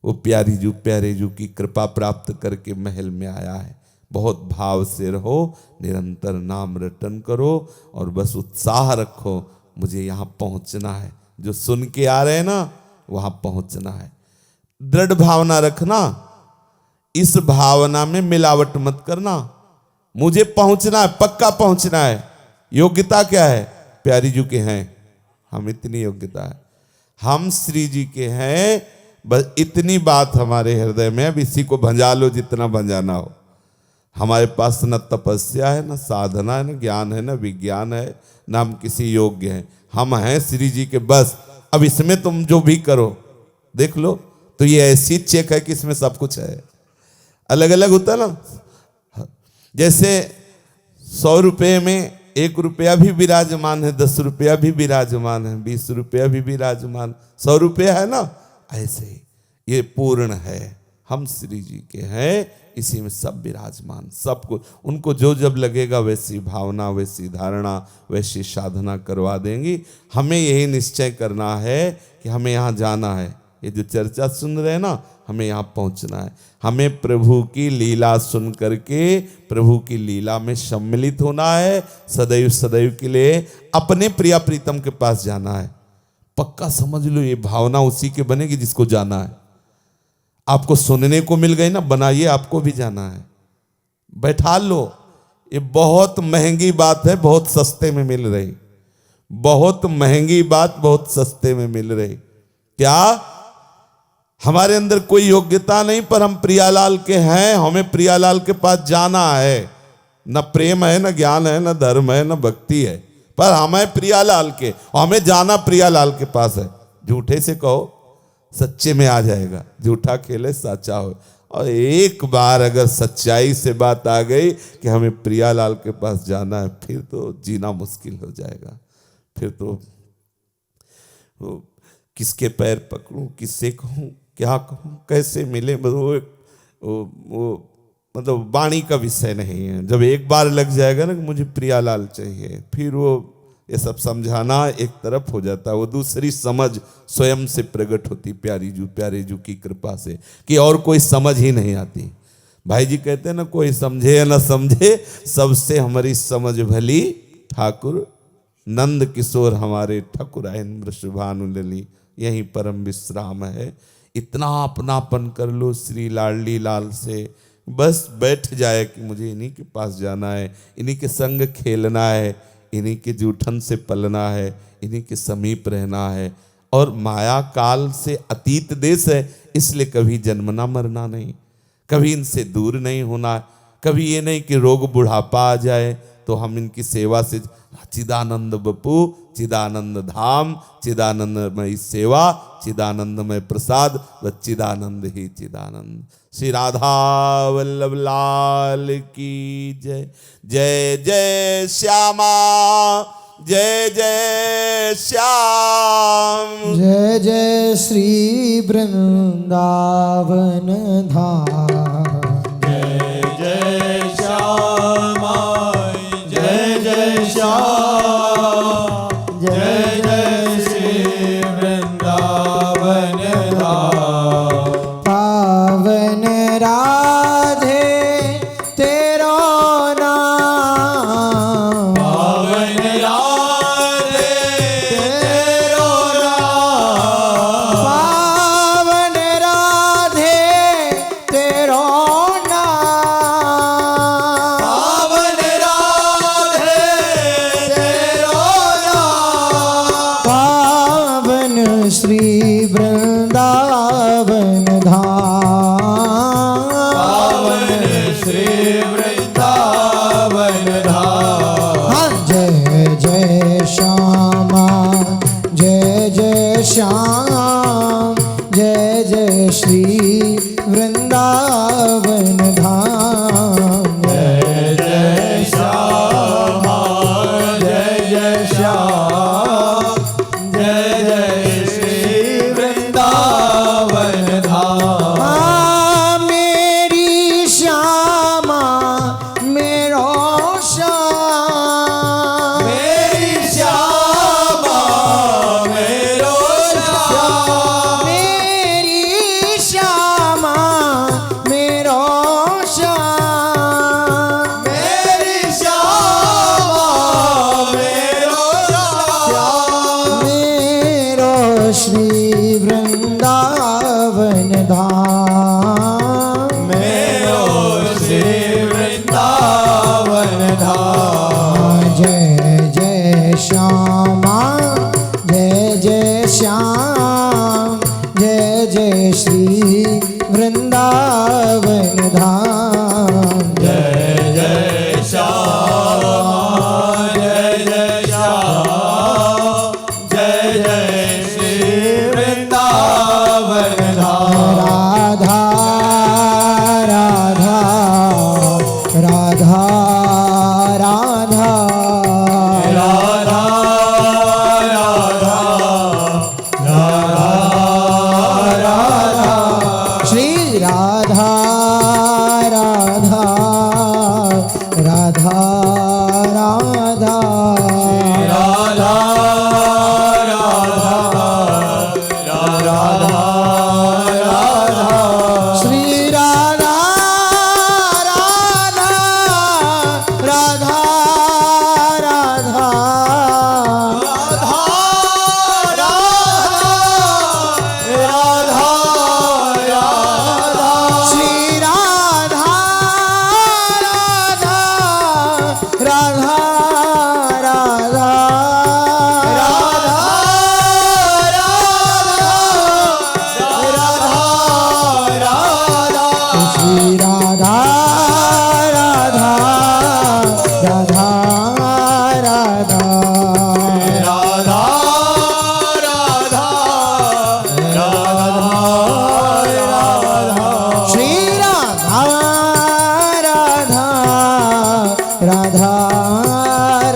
Speaker 3: वो प्यारी जू, प्यारे जू की कृपा प्राप्त करके महल में आया है। बहुत भाव से रहो, निरंतर नाम रटन करो और बस उत्साह रखो, मुझे यहाँ पहुँचना है। जो सुन के आ रहे हैं ना, वहाँ पहुँचना है। दृढ़ भावना रखना, इस भावना में मिलावट मत करना। मुझे पहुँचना है, पक्का पहुँचना है। योग्यता क्या है? प्यारी जू के हैं, हम इतनी योग्यता है, हम श्री जी के हैं, बस इतनी बात हमारे हृदय में। अब इसी को भंजा लो जितना भंजाना हो। हमारे पास न तपस्या है, न साधना है, न ज्ञान है, न विज्ञान है, न हम किसी योग्य हैं। हम हैं श्री जी के, बस। अब इसमें तुम जो भी करो, देख लो तो ये ऐसी चेक है कि इसमें सब कुछ है। अलग अलग होता है ना, जैसे 100 रुपये में 1 रुपया भी विराजमान है, 10 रुपया भी विराजमान है, 20 रुपया भी विराजमान, 100 रुपया है ना, ऐसे ही ये पूर्ण है। हम श्री जी के हैं, इसी में सब विराजमान, सबको। उनको जो जब लगेगा वैसी भावना, वैसी धारणा, वैसी साधना करवा देंगी। हमें यही निश्चय करना है कि हमें यहाँ जाना है। ये जो चर्चा सुन रहे हैं ना, हमें यहाँ पहुँचना है। हमें प्रभु की लीला सुन करके प्रभु की लीला में सम्मिलित होना है। सदैव सदैव के लिए अपने प्रिया प्रीतम के पास जाना है। पक्का समझ लो, ये भावना उसी के बनेगी जिसको जाना है। आपको सुनने को मिल गई ना, बनाइए, आपको भी जाना है, बैठा लो। ये बहुत महंगी बात है, बहुत सस्ते में मिल रही। बहुत महंगी बात बहुत सस्ते में मिल रही। क्या हमारे अंदर कोई योग्यता नहीं, पर हम प्रियालाल के हैं, हमें प्रियालाल के पास जाना है। न प्रेम है, न ज्ञान है, न धर्म है, न भक्ति है, पर हमें प्रियालाल के, हमें जाना प्रियालाल के पास है। झूठे से कहो, सच्चे में आ जाएगा। झूठा खेले साचा हो। और एक बार अगर सच्चाई से बात आ गई कि हमें प्रियालाल के पास जाना है, फिर तो जीना मुश्किल हो जाएगा। फिर तो किसके पैर पकड़ूं, किससे कहूं, क्या कहूं, कैसे मिले, वो मतलब वाणी का विषय नहीं है। जब एक बार लग जाएगा ना कि मुझे प्रियालाल चाहिए, फिर वो ये सब समझाना एक तरफ हो जाता है। वो दूसरी समझ स्वयं से प्रकट होती प्यारे जू की कृपा से, कि और कोई समझ ही नहीं आती। भाई जी कहते हैं ना, कोई समझे या ना समझे, सबसे हमारी समझ भली ठाकुर नंद किशोर हमारे ठकुराइन वृषभानु लली, यहीं परम विश्राम है। इतना अपनापन कर लो श्री लाडली लाल से, बस बैठ जाए कि मुझे इन्हीं के पास जाना है, इन्हीं के संग खेलना है, इन्हीं के जूठन से पलना है, इन्हीं के समीप रहना है। और माया काल से अतीत देश है, इसलिए कभी जन्मना मरना नहीं, कभी इनसे दूर नहीं होना। कभी ये नहीं कि रोग बुढ़ापा आ जाए तो हम इनकी सेवा से, चिदानंद बपू, चिदानंद धाम, चिदानंदमय सेवा, चिदानंदमय प्रसाद, व चिदानंद ही चिदानंद। श्री राधा वल्लभ लाल की जय। जय जय श्यामा, जय जय श्याम,
Speaker 2: जय जय श्री वृंदावन धाम।
Speaker 1: जय जय श्यामा, जय जय श्याम, जय जय श्री वृंदावन धाम।
Speaker 2: पावन राधे तेरो नाम,
Speaker 1: पावन राधे तेरो नाम,
Speaker 2: पावन राधे तेरो नाम,
Speaker 1: पावन राधे तेरो नाम।
Speaker 2: पावन श्री वृंदावन धाम,
Speaker 1: पावन श्री वृंदावन धाम।
Speaker 2: हाँ, जय जय श्यामा, जय जय श्याम, जय जय श्री वृंदावन धाम।
Speaker 1: जय जय श्यामा, जय जय श्याम, जय जय श्री वृंदावन धाम।
Speaker 2: हाँ, मेरी श्यामा मेरो श्याम,
Speaker 1: मेरी श्यामा मेरो श्याम,
Speaker 2: मेरी श्यामा मेरो श्याम,
Speaker 1: मेरी श्यामा मेरो श्याम।
Speaker 2: मेरो श्री वृंदावन धाम,
Speaker 1: मेरो श्री वृंदावन धाम।
Speaker 2: जय जय श्यामा, जय जय श्याम, जय जय श्री वृंदावन धाम।
Speaker 1: जय जय श्यामा, जय जय श्याम, जय जय श्री वृंदावन धाम।
Speaker 2: राधा राधा राधा राधा
Speaker 1: राधा राधा राधा राधा।
Speaker 2: श्री राधा राधा राधा राधा
Speaker 1: राधा राधा राधा राधा।
Speaker 2: श्री राधा राधा राधा राधा श्री राधा राधा राधा राधा श्री राधा राधा राधा राधा राधा राधा राधा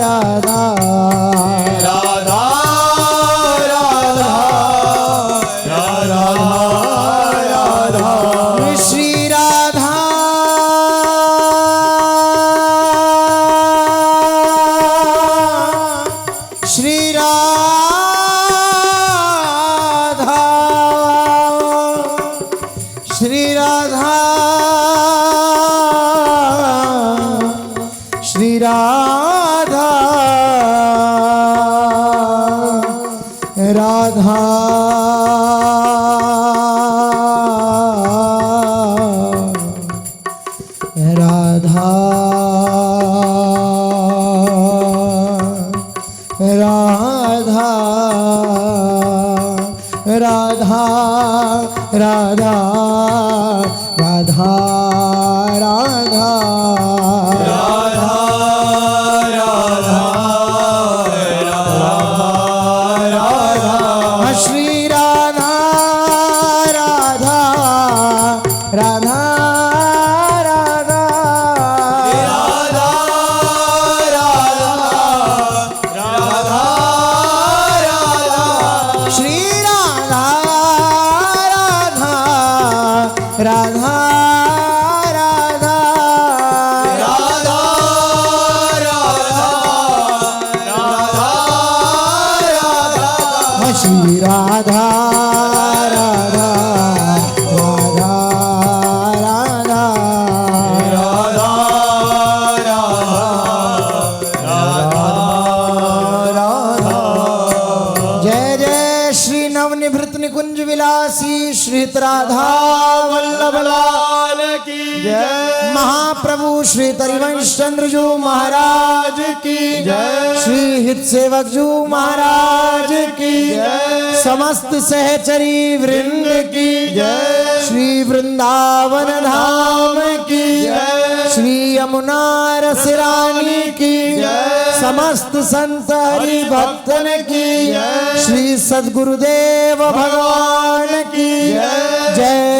Speaker 1: राधा राधा राधा राधा
Speaker 2: श्री राधा श्री राधा श्री राधा श्री राधा राधा राधा राधा राधा राधा राधा राधा श्री राधा राधा राधा राधा श्री राधा राधा राधा राधा श्री राधा राधा राधा राधा जय जय श्री नवनिभृत निकुंज विलासी श्री राधा वल्लभ लाल की जय। महाप्रभु श्री तरिवंश चंद्र जी महाराज की जय। श्री हित सेवक जी महाराज की जय। समस्त सहचरी वृंद की जय। श्री वृंदावन धाम की जय। श्री यमुना रस रानी की जय। समस्त संत हरि भक्तन की जय। श्री सद्गुरुदेव भगवान की जय। जय